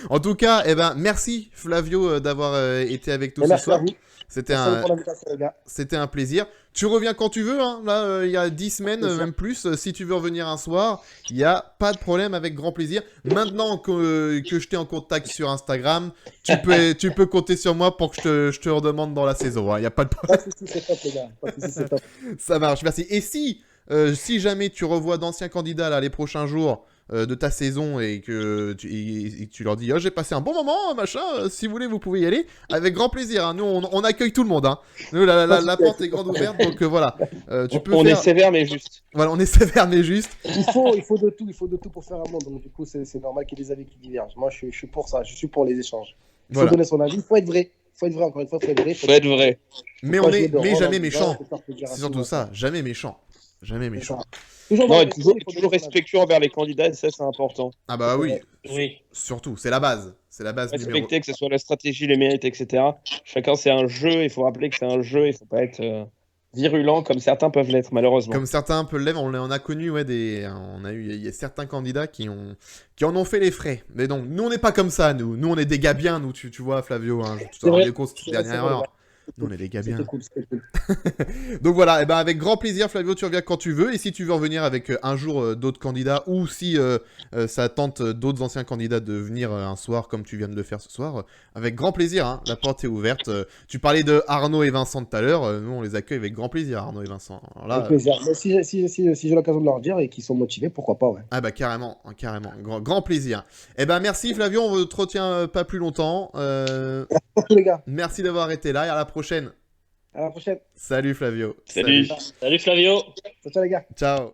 En tout cas, eh ben merci Flavio d'avoir été avec nous ce soir. C'était un plaisir. Tu reviens quand tu veux, hein. Là, il y a 10 semaines, même plus. Si tu veux revenir un soir, il n'y a pas de problème, avec grand plaisir. Maintenant que je t'ai en contact sur Instagram, tu peux compter sur moi pour que je te redemande dans la saison. Il n'y a pas de problème. Pas de soucis, c'est top, les gars. Pas de soucis, c'est top. Ça marche, merci. Et si jamais tu revois d'anciens candidats là, les prochains jours de ta saison et que tu leur dis j'ai passé un bon moment, machin, si vous voulez, vous pouvez y aller. Avec grand plaisir. Hein. Nous, on accueille tout le monde. Hein. Nous, la porte est grande ouverte, donc voilà. On est sévère, mais juste. Voilà, on est sévère, mais juste. Il faut de tout pour faire un monde. Donc, du coup, c'est normal qu'il y ait des avis qui divergent. Moi, je suis pour ça. Je suis pour les échanges. Il faut donner son avis. Il faut être vrai. Encore une fois, il faut être vrai. Faut être vrai. Mais jamais méchant. C'est surtout ça. Jamais méchant. Jamais méchant. Toujours respectueux envers les candidats, et ça, c'est important. Ah bah oui. Oui. Surtout, c'est la base. C'est la base numéro. Respecter, que ce soit la stratégie, les mérites, etc. Chacun, c'est un jeu. Il faut rappeler que c'est un jeu. Il faut pas être virulent comme certains peuvent l'être, malheureusement. Comme certains peuvent l'être, on a connu, il y a certains candidats qui en ont fait les frais. Mais donc, nous, on n'est pas comme ça, nous. Nous, on est des gars bien, nous, tu vois, Flavio. Hein, tu te rends compte, cette dernière heure. Nous, on est des gars bien. C'était cool. Donc voilà, et ben avec grand plaisir, Flavio, tu reviens quand tu veux. Et si tu veux revenir avec un jour d'autres candidats, ou si ça tente d'autres anciens candidats de venir un soir comme tu viens de le faire ce soir, avec grand plaisir, hein, la porte est ouverte. Tu parlais de Arnaud et Vincent tout à l'heure, nous on les accueille avec grand plaisir, Arnaud et Vincent. Alors là, avec plaisir. Mais si j'ai l'occasion de leur dire et qu'ils sont motivés, pourquoi pas, ouais. Ah bah carrément. Grand plaisir. Eh ben merci Flavio, on ne te retient pas plus longtemps. Les gars. Merci d'avoir été là et à la prochaine. À la prochaine. Salut Flavio. Salut. Salut Flavio. Ciao, les gars. Ciao.